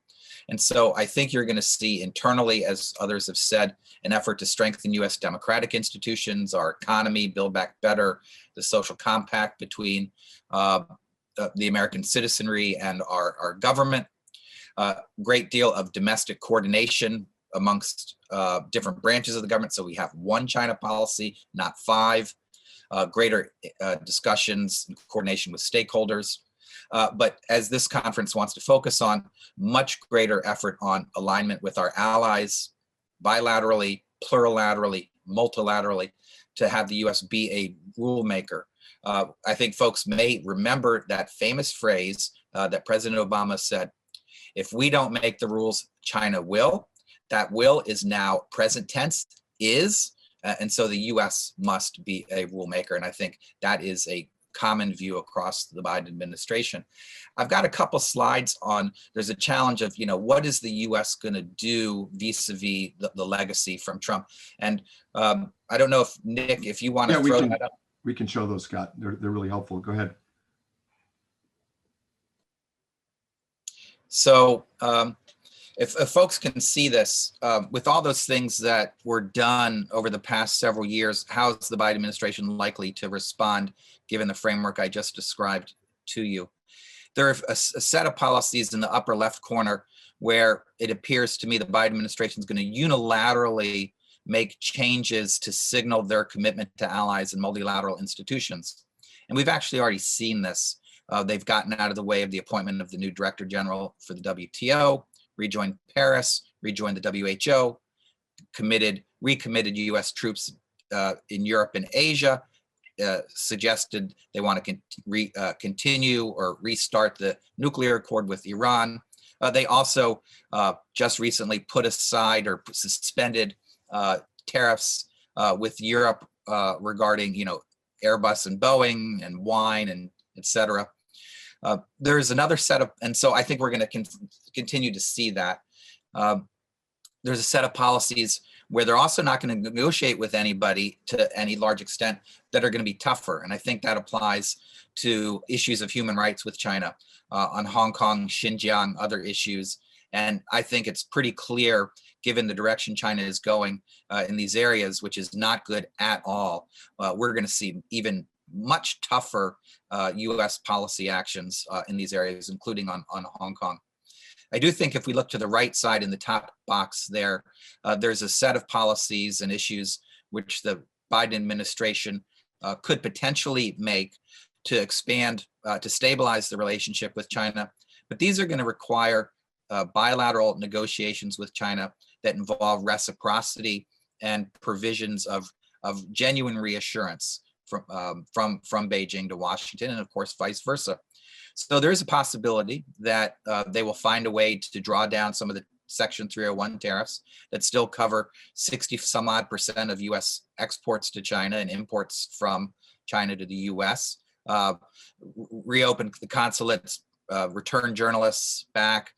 S7: And so I think you're going to see internally, as others have said, an effort to strengthen US democratic institutions, our economy, build back better, the social compact between the American citizenry and our government. Great deal of domestic coordination amongst different branches of the government. So we have one China policy, not five. Greater discussions and coordination with stakeholders. But as this conference wants to focus on, much greater effort on alignment with our allies, bilaterally, plurilaterally, multilaterally, to have the US be a rule maker. I think folks may remember that famous phrase that President Obama said, if we don't make the rules, China will. That will is now present tense, is, and so the US must be a rule maker. And I think that is a common view across the Biden administration. I've got a couple slides on, there's a challenge of, what is the US going to do vis-a-vis the legacy from Trump? And I don't know if Nick, if you want to throw that up.
S4: We can show those, Scott. They're really helpful. Go ahead.
S7: So if folks can see this, with all those things that were done over the past several years, how is the Biden administration likely to respond given the framework I just described to you? There are a set of policies in the upper left corner where it appears to me the Biden administration is going to unilaterally make changes to signal their commitment to allies and multilateral institutions. And we've actually already seen this. They've gotten out of the way of the appointment of the new Director General for the WTO, rejoined Paris, rejoined the WHO, recommitted US troops in Europe and Asia, suggested they want to continue or restart the nuclear accord with Iran. They also just recently put aside or suspended tariffs with Europe regarding, Airbus and Boeing and wine and et cetera. There's another set of, and so I think we're going to continue to see that. There's a set of policies where they're also not going to negotiate with anybody to any large extent that are going to be tougher. And I think that applies to issues of human rights with China on Hong Kong, Xinjiang, other issues. And I think it's pretty clear, given the direction China is going in these areas, which is not good at all, we're going to see even much tougher US policy actions in these areas, including on Hong Kong. I do think if we look to the right side in the top box there, there's a set of policies and issues which the Biden administration could potentially make to expand, to stabilize the relationship with China. But these are going to require bilateral negotiations with China that involve reciprocity and provisions of genuine reassurance from Beijing to Washington, and of course, vice versa. So there is a possibility that they will find a way to draw down some of the Section 301 tariffs that still cover 60-some-odd% of U.S. exports to China and imports from China to the U.S. Reopen the consulates, return journalists back.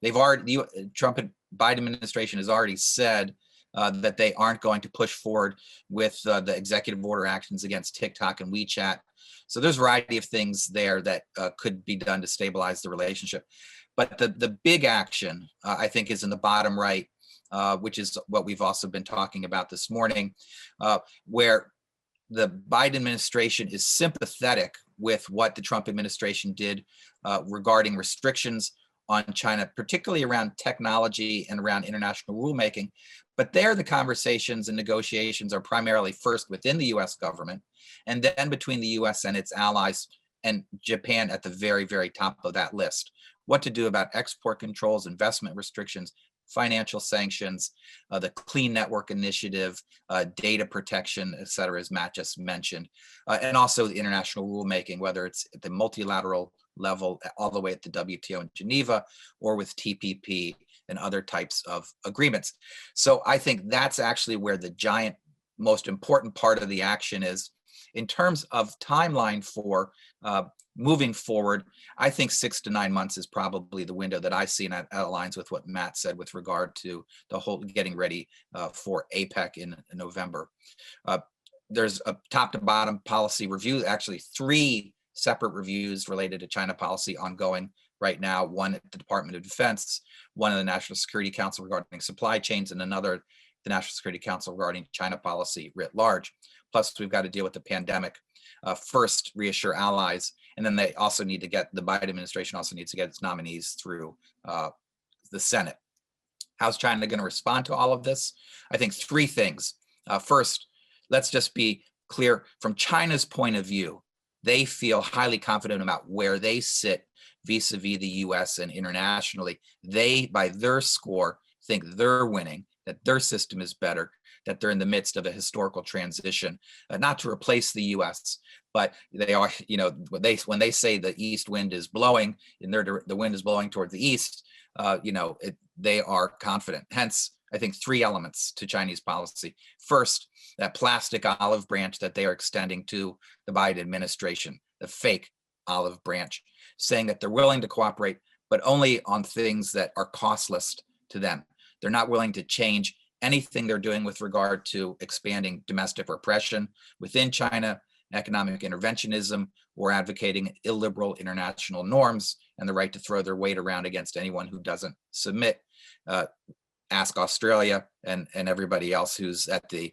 S7: They've already, Biden administration has already said that they aren't going to push forward with the executive order actions against TikTok and WeChat. So there's a variety of things there that could be done to stabilize the relationship. But the big action, I think, is in the bottom right, which is what we've also been talking about this morning, where the Biden administration is sympathetic with what the Trump administration did regarding restrictions on China, particularly around technology and around international rulemaking. But there, the conversations and negotiations are primarily first within the US government, and then between the US and its allies, and Japan at the very, very top of that list. What to do about export controls, investment restrictions, financial sanctions, the Clean Network Initiative, data protection, et cetera, as Matt just mentioned, and also the international rulemaking, whether it's at the multilateral level, all the way at the WTO in Geneva, or with TPP and other types of agreements. So I think that's actually where the giant, most important part of the action is. In terms of timeline for moving forward, I think 6 to 9 months is probably the window that I see, and that aligns with what Matt said with regard to the whole getting ready for APEC in November. There's a top to bottom policy review, actually 3 separate reviews related to China policy ongoing right now, one at the Department of Defense, one in the National Security Council regarding supply chains, and another the National Security Council regarding China policy writ large. Plus, we've got to deal with the pandemic. First, reassure allies, and then they also need to get, the Biden administration also needs to get its nominees through the Senate. How's China going to respond to all of this? I think 3 things. First, let's just be clear, from China's point of view, they feel highly confident about where they sit vis-a-vis the US and internationally. They, by their score, think they're winning, that their system is better, that they're in the midst of a historical transition, not to replace the US, but they are, when they say the east wind is blowing, and the wind is blowing toward the east, they are confident. Hence, I think 3 elements to Chinese policy. First, that plastic olive branch that they are extending to the Biden administration, the fake olive branch, saying that they're willing to cooperate, but only on things that are costless to them. They're not willing to change anything they're doing with regard to expanding domestic repression within China, economic interventionism or advocating illiberal international norms and the right to throw their weight around against anyone who doesn't submit. Ask Australia and everybody else who's at the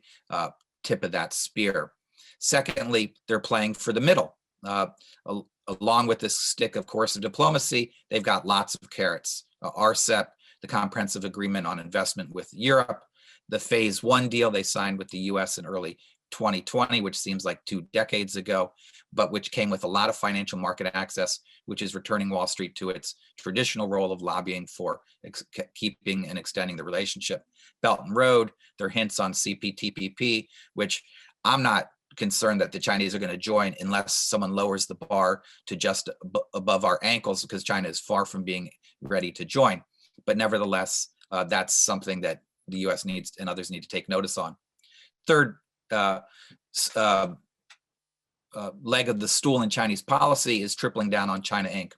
S7: tip of that spear. Secondly, they're playing for the middle. Along with this stick, of course, of diplomacy, they've got lots of carrots. RCEP, the Comprehensive Agreement on Investment with Europe, the Phase 1 deal they signed with the US in early 2020, which seems like 2 decades ago, but which came with a lot of financial market access, which is returning Wall Street to its traditional role of lobbying for keeping and extending the relationship. Belt and Road, their hints on CPTPP, which I'm not concerned that the Chinese are going to join unless someone lowers the bar to just above our ankles, because China is far from being ready to join. But nevertheless, that's something that the US needs and others need to take notice on. Third leg of the stool in Chinese policy is tripling down on China Inc.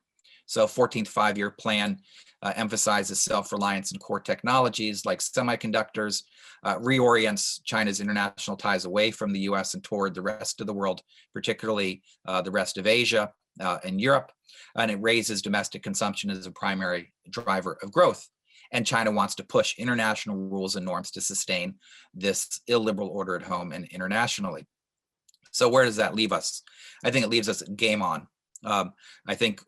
S7: So 14th five-year plan emphasizes self-reliance in core technologies like semiconductors, reorients China's international ties away from the US and toward the rest of the world, particularly the rest of Asia and Europe, and it raises domestic consumption as a primary driver of growth. And China wants to push international rules and norms to sustain this illiberal order at home and internationally. So where does that leave us? I think it leaves us game on. I think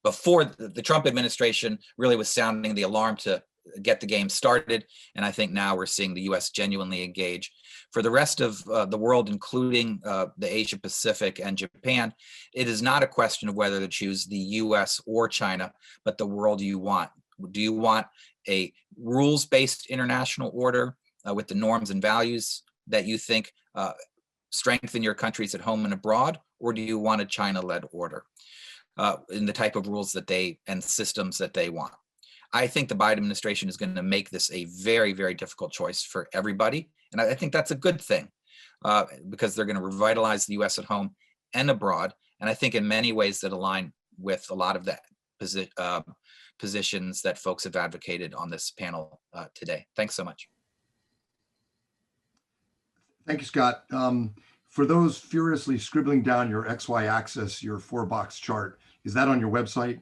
S7: before the Trump administration really was sounding the alarm to get the game started, and I think now we're seeing the US genuinely engage. For the rest of the world, including the Asia Pacific and Japan, it is not a question of whether to choose the US or China, but the world you want. Do you want a rules-based international order with the norms and values that you think strengthen your countries at home and abroad, or do you want a China-led order in the type of rules that they and systems that they want? I think the Biden administration is going to make this a very, very difficult choice for everybody. And I think that's a good thing because they're going to revitalize the US at home and abroad. And I think in many ways that align with a lot of the positions that folks have advocated on this panel today. Thanks so much.
S4: Thank you, Scott. For those furiously scribbling down your XY axis, your 4-box chart, is that on your website?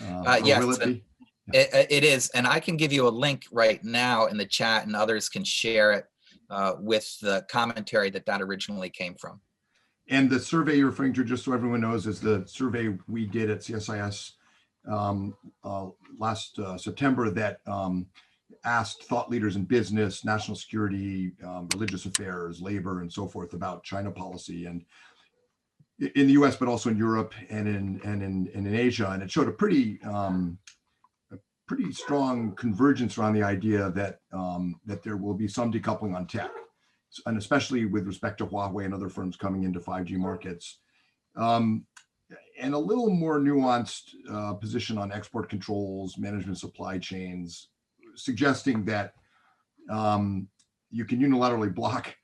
S7: Yes,
S4: will it be?
S7: It is. And I can give you a link right now in the chat, and others can share it with the commentary that originally came from.
S4: And the survey you're referring to, just so everyone knows, is the survey we did at CSIS last September that asked thought leaders in business, national security, religious affairs, labor, and so forth about China policy, and in the US, but also in Europe and in Asia. And it showed a pretty strong convergence around the idea that that there will be some decoupling on tech, and especially with respect to Huawei and other firms coming into 5G markets, and a little more nuanced position on export controls, management supply chains, suggesting that you can unilaterally block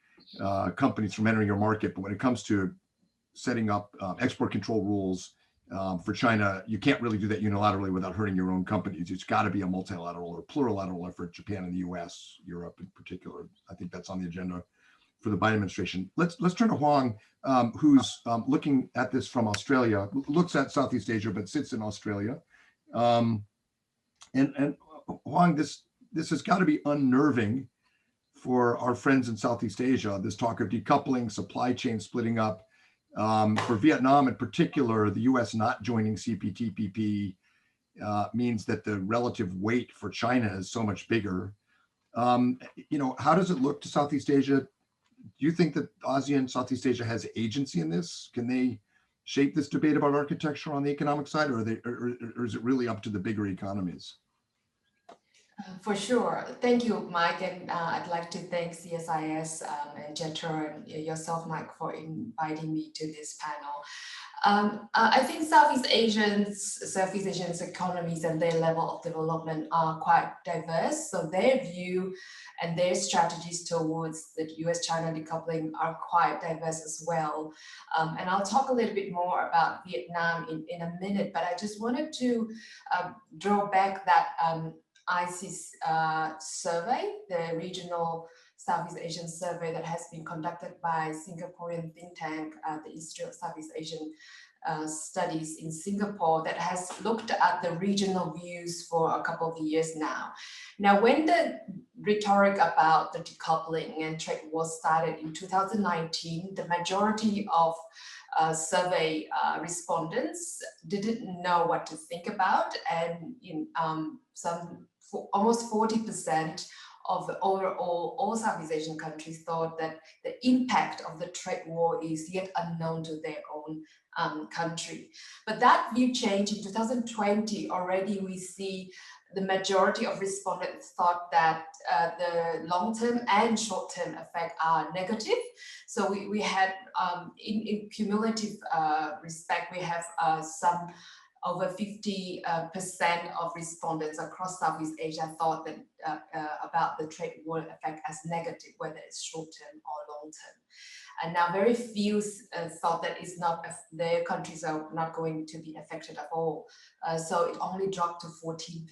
S4: companies from entering your market, but when it comes to setting up export control rules for China, you can't really do that unilaterally without hurting your own companies. It's got to be a multilateral or plurilateral effort, Japan and the US, Europe in particular. I think that's on the agenda for the Biden administration. Let's turn to Huang, who's looking at this from Australia, looks at Southeast Asia, but sits in Australia. And Huang, this has got to be unnerving for our friends in Southeast Asia, this talk of decoupling, supply chain splitting up. For Vietnam in particular, the US not joining CPTPP means that the relative weight for China is so much bigger. How does it look to Southeast Asia? Do you think that ASEAN, Southeast Asia has agency in this? Can they shape this debate about architecture on the economic side, or is it really up to the bigger economies?
S8: For sure. Thank you, Mike. And I'd like to thank CSIS and Jethro and yourself, Mike, for inviting me to this panel. I think Southeast Asians' economies and their level of development are quite diverse. So their view and their strategies towards the US-China decoupling are quite diverse as well. And I'll talk a little bit more about Vietnam in a minute, but I just wanted to draw back that ICES survey, the regional Southeast Asian survey that has been conducted by Singaporean think tank, the Institute of Southeast Asian Studies in Singapore, that has looked at the regional views for a couple of years now. Now, when the rhetoric about the decoupling and trade war started in 2019, the majority of survey respondents didn't know what to think about, and almost 40% of the overall all Southeast Asian countries thought that the impact of the trade war is yet unknown to their own country. But that view changed in 2020. Already we see the majority of respondents thought that the long-term and short-term effect are negative. So we had, in cumulative respect, we have some over 50% of respondents across Southeast Asia thought that about the trade war effect as negative, whether it's short-term or long-term. And now very few thought that it's not, their countries are not going to be affected at all. So it only dropped to 14%.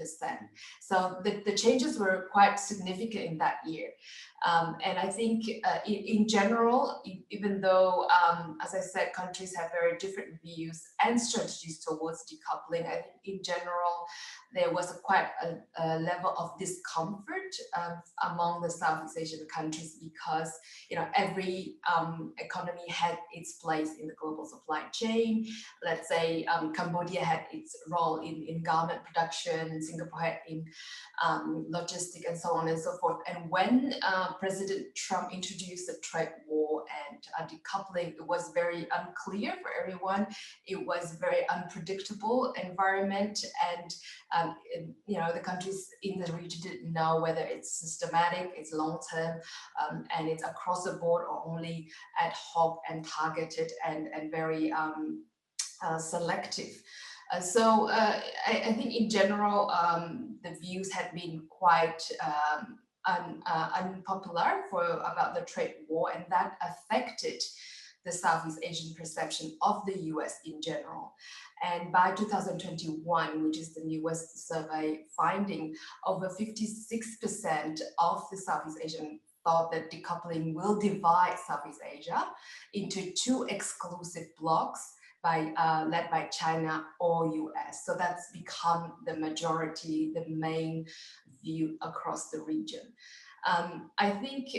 S8: So the changes were quite significant in that year. And I think in general, even though, as I said, countries have very different views and strategies towards decoupling, I think in general, there was quite a level of discomfort among the Southeast Asian countries because, every economy had its place in the global supply chain. Let's say Cambodia had its role in garment production, Singapore had in logistics and so on and so forth. And when President Trump introduced the trade war and decoupling, it was very unclear for everyone. It was very unpredictable environment, and the countries in the region didn't know whether it's systematic, it's long-term, and it's across the board or only ad hoc and targeted and very selective. So I think in general, the views had been quite unpopular about the trade war, and that affected the Southeast Asian perception of the US in general. And by 2021, which is the newest survey finding, over 56% of the Southeast Asian thought that decoupling will divide Southeast Asia into two exclusive blocks led by China or US. So that's become the majority, the main view across the region. I think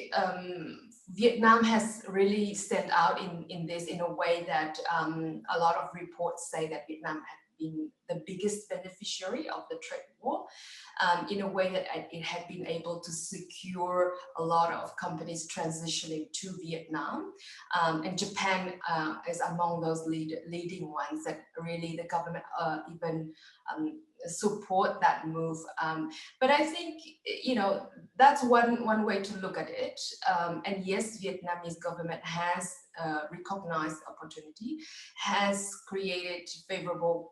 S8: Vietnam has really stand out in this in a way that a lot of reports say that Vietnam had been the biggest beneficiary of the trade war, in a way that it had been able to secure a lot of companies transitioning to Vietnam. And Japan is among those leading ones that really the government even support that move. But I think, that's one way to look at it. And yes, Vietnamese government has recognized opportunity, has created favorable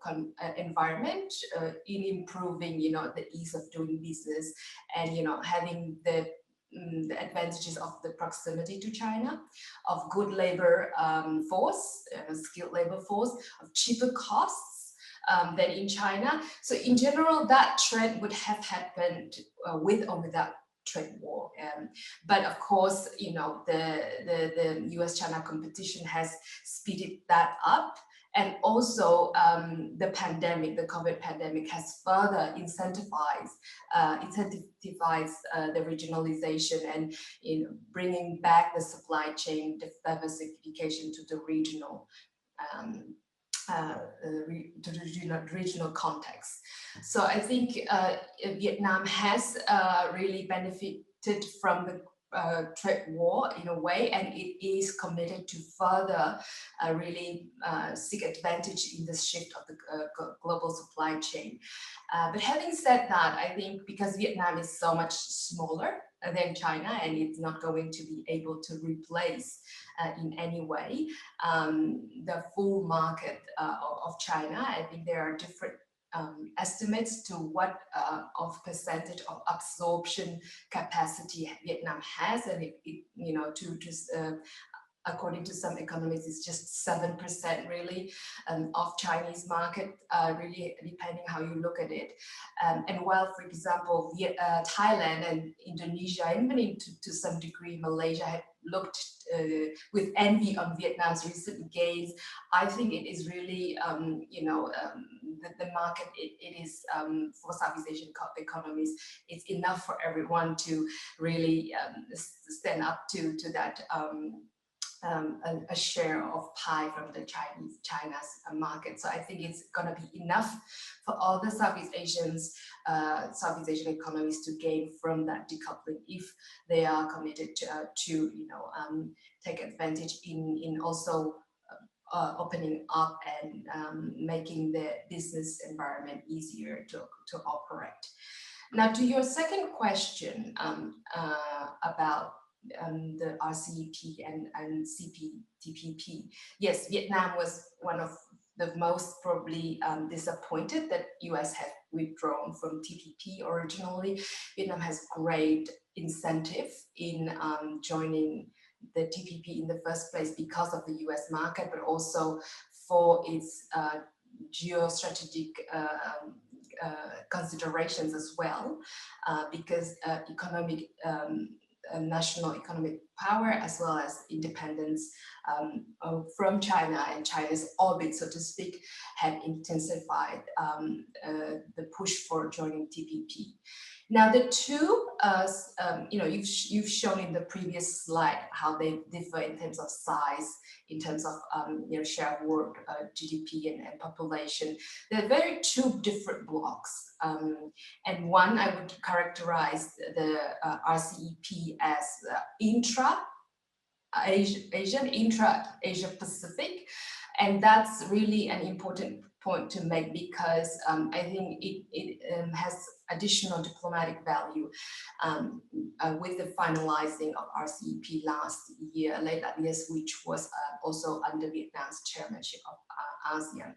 S8: environment in improving, the ease of doing business and, having the advantages of the proximity to China, of good labor force, skilled labor force, of cheaper costs than in China. So in general, that trend would have happened with or without trade war. But of course, the US-China competition has speeded that up. And also the COVID pandemic has further incentivized the regionalization and bringing back the supply chain diversification to the regional regional context. So I think Vietnam has really benefited from the trade war in a way, and it is committed to further really seek advantage in the shift of the global supply chain. But having said that, I think because Vietnam is so much smaller than China and it's not going to be able to replace in any way the full market of China, I think there are different estimates to what of percentage of absorption capacity Vietnam has, and according to some economists, it's just 7% really of Chinese market, really depending how you look at it. And while, for example, Thailand and Indonesia, and even to some degree Malaysia, had looked with envy on Vietnam's recent gains, I think it is really, the market, it is for Southeast Asian economies, it's enough for everyone to really stand up to that a share of pie from the China's market. So I think it's going to be enough for all the Southeast Asian economies to gain from that decoupling if they are committed to take advantage in also opening up and making the business environment easier to operate. Now, to your second question about the RCEP and CPTPP. Yes, Vietnam was one of the most probably disappointed that US had withdrawn from TPP originally. Vietnam has great incentive in joining the TPP in the first place because of the US market, but also for its geostrategic considerations as well, because economic national economic power as well as independence from China and China's orbit, so to speak, had intensified the push for joining TPP. Now the two, you've shown in the previous slide how they differ in terms of size, in terms of share of world, GDP and population. They're very two different blocks. And one, I would characterize the RCEP as intra-Asian, intra-Asia Pacific. And that's really an important point to make because I think it has additional diplomatic value with the finalizing of RCEP late last year, which was also under Vietnam's chairmanship of ASEAN.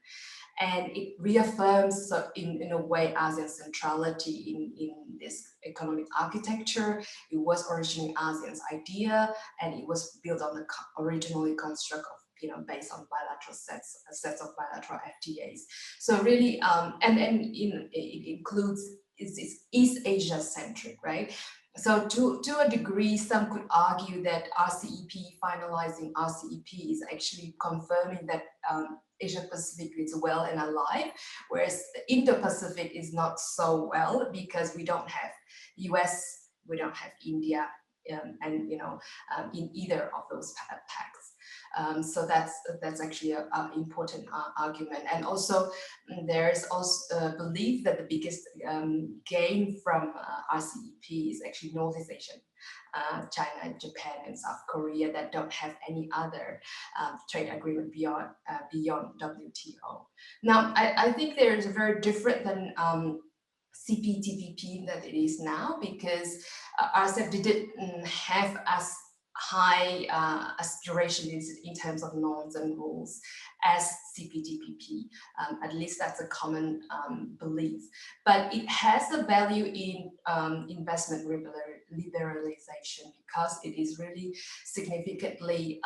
S8: And it reaffirms, in a way, ASEAN's centrality in this economic architecture. It was originally ASEAN's idea, and it was built on the originally construct of based on bilateral sets of bilateral FTAs. So really, it includes it's East Asia centric, right? So to a degree, some could argue that finalizing RCEP is actually confirming that Asia Pacific is well and alive, whereas the Indo-Pacific is not so well because we don't have US, we don't have India, in either of those packs. So that's actually an important argument. And also there's also a belief that the biggest gain from RCEP is actually Northeast Asian, China, Japan, and South Korea that don't have any other trade agreement beyond WTO. Now, I think there is a very different than CPTPP that it is now, because RCEP didn't have as high aspirations in terms of norms and rules as CPTPP. At least that's a common belief. But it has a value in investment liberalization because it is really significantly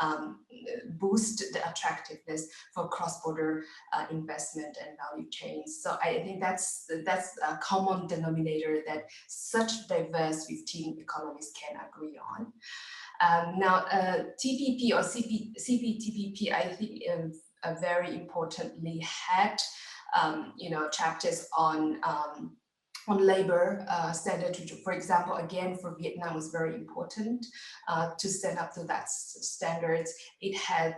S8: boost the attractiveness for cross-border investment and value chains. So I think that's a common denominator that such diverse 15 economies can agree on. Now, TPP or CPTPP, I think very importantly had, chapters on labor standard. For example, again, for Vietnam was very important to stand up to that standards. It had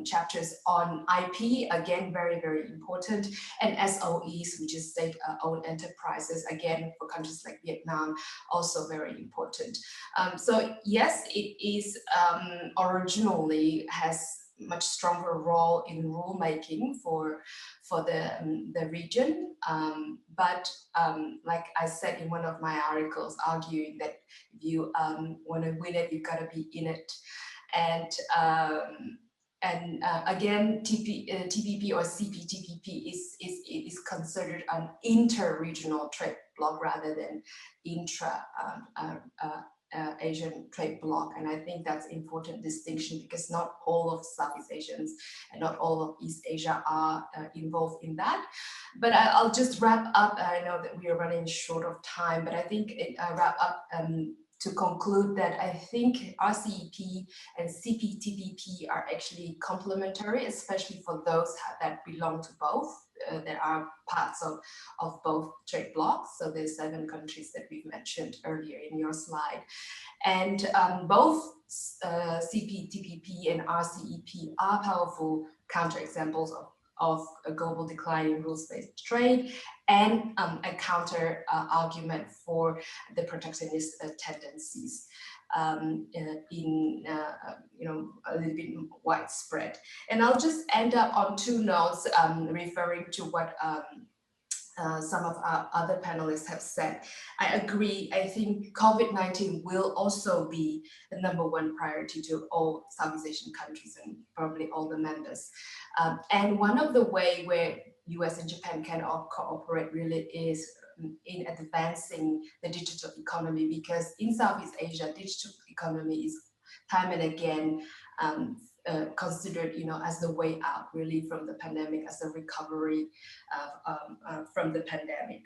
S8: chapters on IP, again, very, very important, and SOEs, which is state-owned enterprises, again, for countries like Vietnam, also very important. So yes, it is originally has much stronger role in rulemaking for the region, but like I said in one of my articles, arguing that if you want to win it, you got to be in it, and again, TPP or CPTPP is considered an inter-regional trade bloc rather than Asian trade bloc. And I think that's important distinction because not all of Southeast Asians and not all of East Asia are involved in that. But I'll just wrap up. I know that we are running short of time, but I think I wrap up to conclude that I think RCEP and CPTPP are actually complementary, especially for those that belong to both. There are parts of both trade blocs. So there's 7 countries that we've mentioned earlier in your slide. And both CPTPP and RCEP are powerful counterexamples of a global decline in rules-based trade and a counter argument for the protectionist tendencies in a little bit widespread. And I'll just end up on 2 notes referring to what some of our other panelists have said. I agree. I think COVID-19 will also be the #1 priority to all Southeast Asian countries and probably all the members. And one of the way where US and Japan can cooperate really is in advancing the digital economy, because in Southeast Asia, digital economy is time and again considered, as the way out really from the pandemic, as a recovery from the pandemic.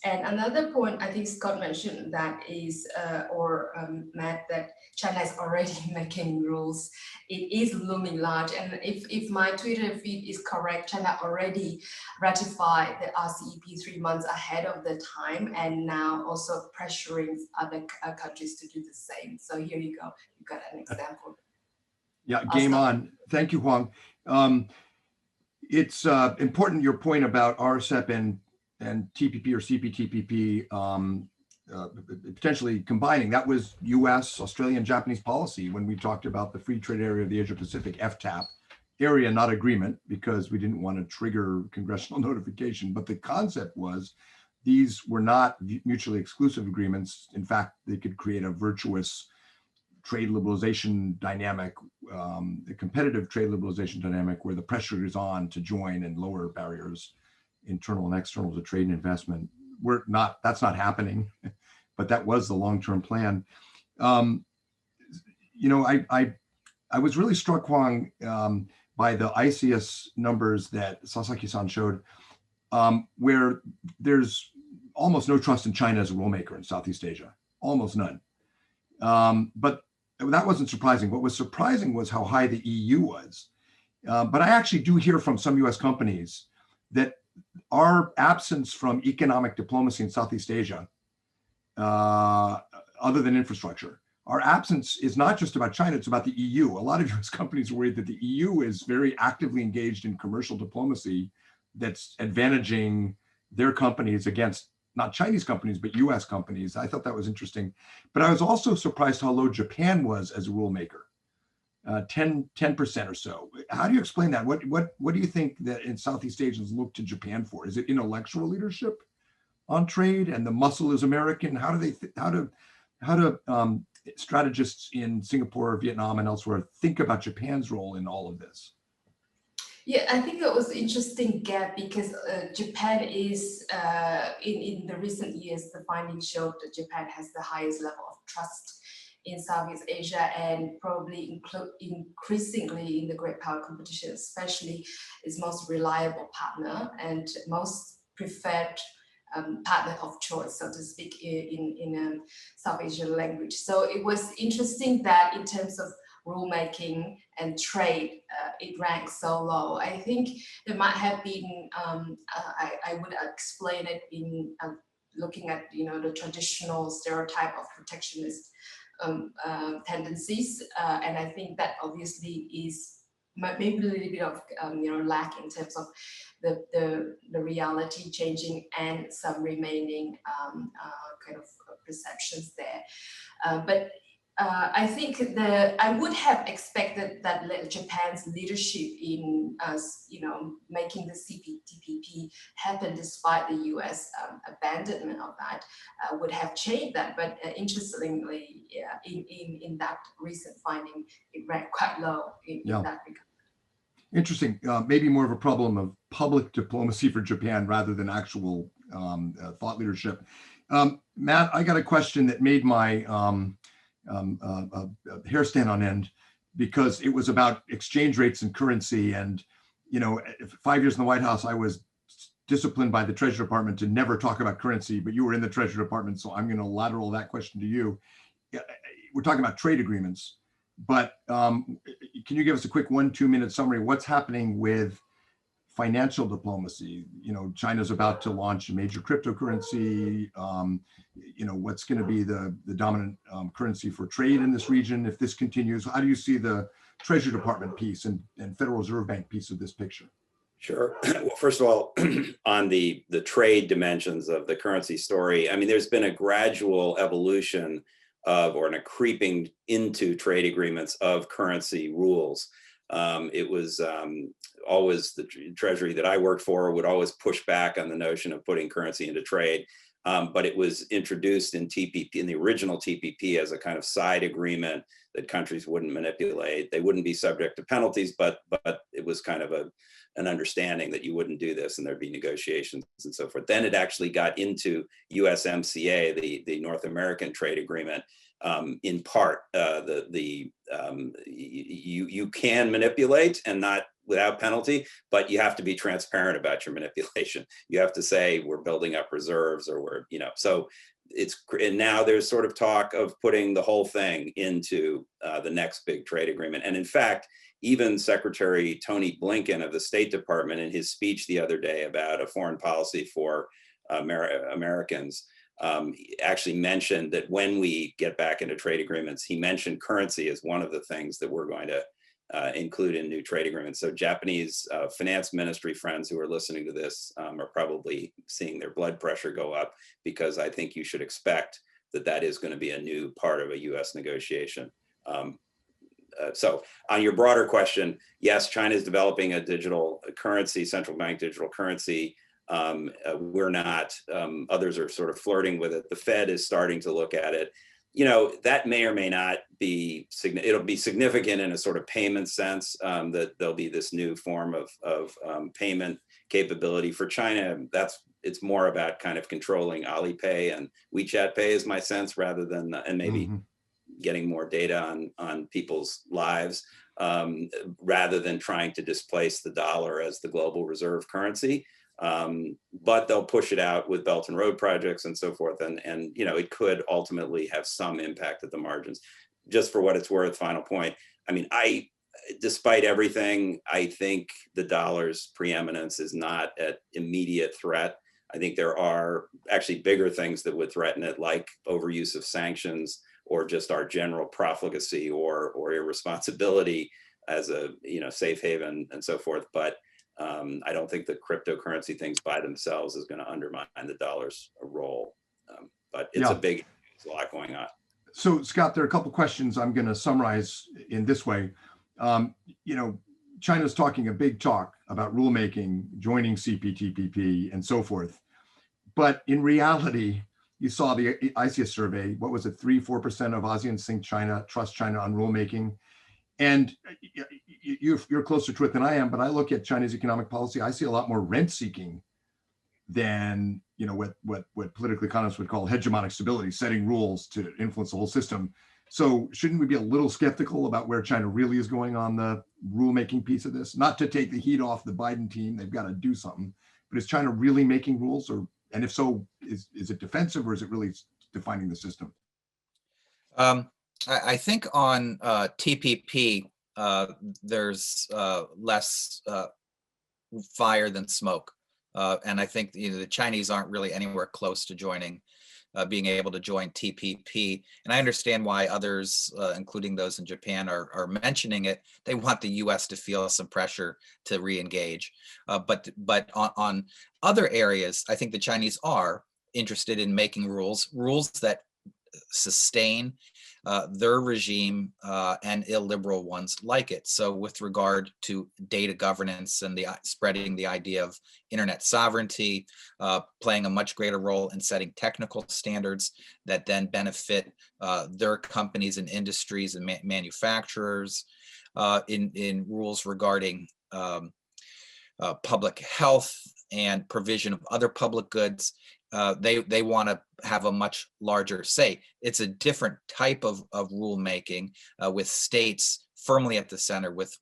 S8: And another point I think Scott mentioned that is, Matt, that China is already making rules. It is looming large. And if my Twitter feed is correct, China already ratified the RCEP 3 months ahead of the time, and now also pressuring other countries to do the same. So here you go. You got an example.
S4: Yeah, game on. Thank you, Hoang. It's important, your point about RCEP and TPP or CPTPP potentially combining. That was US, Australian, Japanese policy when we talked about the free trade area of the Asia Pacific, FTAP, area, not agreement, because we didn't want to trigger congressional notification. But the concept was these were not mutually exclusive agreements. In fact, they could create a virtuous trade liberalization dynamic, the competitive trade liberalization dynamic, where the pressure is on to join and lower barriers, internal and external, to trade and investment. That's not happening, but that was the long-term plan. I was really struck, Hoang, by the ICS numbers that Sasaki-san showed, where there's almost no trust in China as a rule maker in Southeast Asia, almost none. But that wasn't surprising. What was surprising was how high the EU was. But I actually do hear from some US companies that our absence from economic diplomacy in Southeast Asia, other than infrastructure, our absence is not just about China, it's about the EU. A lot of US companies are worried that the EU is very actively engaged in commercial diplomacy that's advantaging their companies against not Chinese companies, but US companies. I thought that was interesting. But I was also surprised how low Japan was as a rule maker, 10% or so. How do you explain that? What do you think that in Southeast Asians look to Japan for? Is it intellectual leadership on trade and the muscle is American? How do strategists in Singapore, Vietnam, and elsewhere think about Japan's role in all of this?
S8: Yeah, I think it was an interesting gap because Japan is, in the recent years, the findings showed that Japan has the highest level of trust in Southeast Asia and probably increasingly in the great power competition, especially its most reliable partner and most preferred partner of choice, so to speak, in South Asian language. So it was interesting that in terms of rulemaking and trade, it ranks so low. I think there might have been, I would explain it in looking at the traditional stereotype of protectionist tendencies, and I think that obviously is maybe a little bit of lack in terms of the reality changing and some remaining kind of perceptions there, but. I think I would have expected that Japan's leadership in making the CPTPP happen despite the US abandonment of that would have changed that. But interestingly, in that recent finding, it ranked quite low in that regard.
S4: Interesting. Maybe more of a problem of public diplomacy for Japan rather than actual thought leadership. Matt, I got a question that made my hair stand on end, because it was about exchange rates and currency. And, 5 years in the White House, I was disciplined by the Treasury Department to never talk about currency, but you were in the Treasury Department, so I'm going to lateral that question to you. We're talking about trade agreements, but can you give us a quick 1-2 minute summary? What's happening with financial diplomacy? China's about to launch a major cryptocurrency. What's going to be the dominant currency for trade in this region if this continues? How do you see the Treasury Department piece and Federal Reserve Bank piece of this picture?
S6: Sure. Well, first of all, on the trade dimensions of the currency story, I mean, there's been a gradual evolution or a creeping into trade agreements of currency rules. It was always the Treasury that I worked for would always push back on the notion of putting currency into trade. But it was introduced in TPP, in the original TPP, as a kind of side agreement that countries wouldn't manipulate. They wouldn't be subject to penalties, but it was kind of an understanding that you wouldn't do this and there'd be negotiations and so forth. Then it actually got into USMCA, the North American Trade Agreement. In part, you can manipulate and not without penalty, but you have to be transparent about your manipulation. You have to say we're building up reserves, or we're, so and now there's sort of talk of putting the whole thing into the next big trade agreement. And in fact, even Secretary Tony Blinken of the State Department, in his speech the other day about a foreign policy for Americans, actually mentioned that when we get back into trade agreements, he mentioned currency as one of the things that we're going to include in new trade agreements. So Japanese finance ministry friends who are listening to this are probably seeing their blood pressure go up, because I think you should expect that is going to be a new part of a US negotiation. So on your broader question, yes, China is developing a digital currency, central bank digital currency. We're not, others are sort of flirting with it. The Fed is starting to look at it. That may or may not be, it'll be significant in a sort of payment sense, that there'll be this new form of payment capability for China. It's more about kind of controlling Alipay and WeChat Pay is my sense, rather than, and maybe getting more data on people's lives, rather than trying to displace the dollar as the global reserve currency. But they'll push it out with Belt and Road projects and so forth. And it could ultimately have some impact at the margins. Just for what it's worth, final point. I mean, despite everything, I think the dollar's preeminence is not an immediate threat. I think there are actually bigger things that would threaten it, like overuse of sanctions, or just our general profligacy or irresponsibility as a safe haven and so forth. But I don't think the cryptocurrency things by themselves is going to undermine the dollar's role. But it's there's a lot going on.
S4: So Scott, there are a couple of questions I'm going to summarize in this way. China's talking a big talk about rulemaking, joining CPTPP and so forth. But in reality, you saw the ICEA survey. What was it? 3-4% of ASEANs think trust China on rulemaking. And you're closer to it than I am, but I look at Chinese economic policy. I see a lot more rent seeking than what political economists would call hegemonic stability, setting rules to influence the whole system. So shouldn't we be a little skeptical about where China really is going on the rulemaking piece of this? Not to take the heat off the Biden team, they've got to do something. But is China really making rules, and if so, is it defensive, or is it really defining the system?
S7: I think on TPP, there's less fire than smoke. And I think the Chinese aren't really anywhere close to being able to join TPP. And I understand why others, including those in Japan, are mentioning it. They want the US to feel some pressure to re-engage. But on other areas, I think the Chinese are interested in making rules that sustain their regime and illiberal ones like it. So with regard to data governance and spreading the idea of internet sovereignty, playing a much greater role in setting technical standards that then benefit their companies and industries and manufacturers, in rules regarding public health and provision of other public goods. they want to have a much larger say. It's a different type of rulemaking with states firmly at the center, with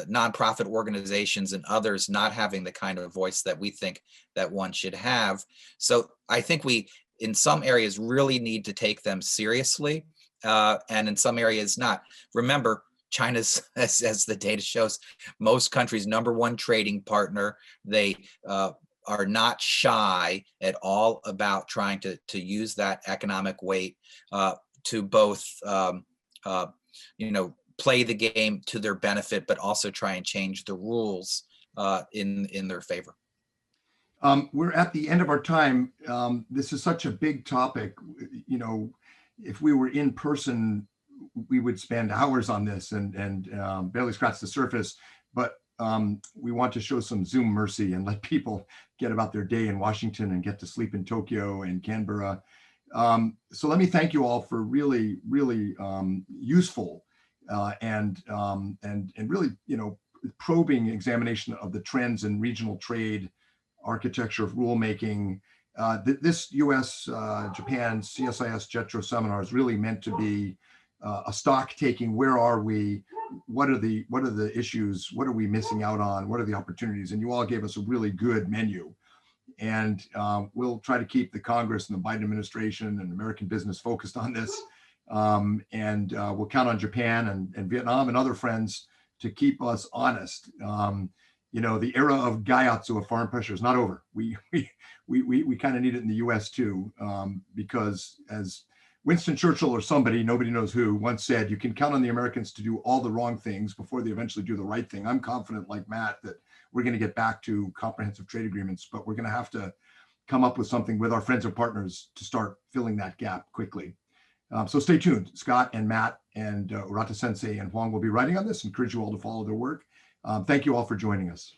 S7: nonprofit organizations and others not having the kind of voice that we think that one should have. So I think we, in some areas, really need to take them seriously, and in some areas not. Remember, China's, as the data shows, most countries' #1 trading partner. They are not shy at all about trying to use that economic weight to both, play the game to their benefit, but also try and change the rules in their favor.
S4: We're at the end of our time. This is such a big topic. If we were in person, we would spend hours on this and barely scratch the surface. But we want to show some Zoom mercy and let people get about their day in Washington and get to sleep in Tokyo and Canberra. So let me thank you all for really, really useful and really, probing examination of the trends in regional trade, architecture of rulemaking. This U.S. Japan CSIS JETRO seminar is really meant to be a stock taking. Where are we? What are the issues? What are we missing out on? What are the opportunities? And you all gave us a really good menu. And we'll try to keep the Congress and the Biden administration and American business focused on this. And we'll count on Japan and Vietnam and other friends to keep us honest. The era of Gaiatsu, of foreign pressure, is not over. We kind of need it in the U.S. too, because as Winston Churchill or somebody, nobody knows who, once said, you can count on the Americans to do all the wrong things before they eventually do the right thing. I'm confident, like Matt, that we're going to get back to comprehensive trade agreements, but we're going to have to come up with something with our friends and partners to start filling that gap quickly. So stay tuned. Scott and Matt and Urata Sensei and Huang will be writing on this. Encourage you all to follow their work. Thank you all for joining us.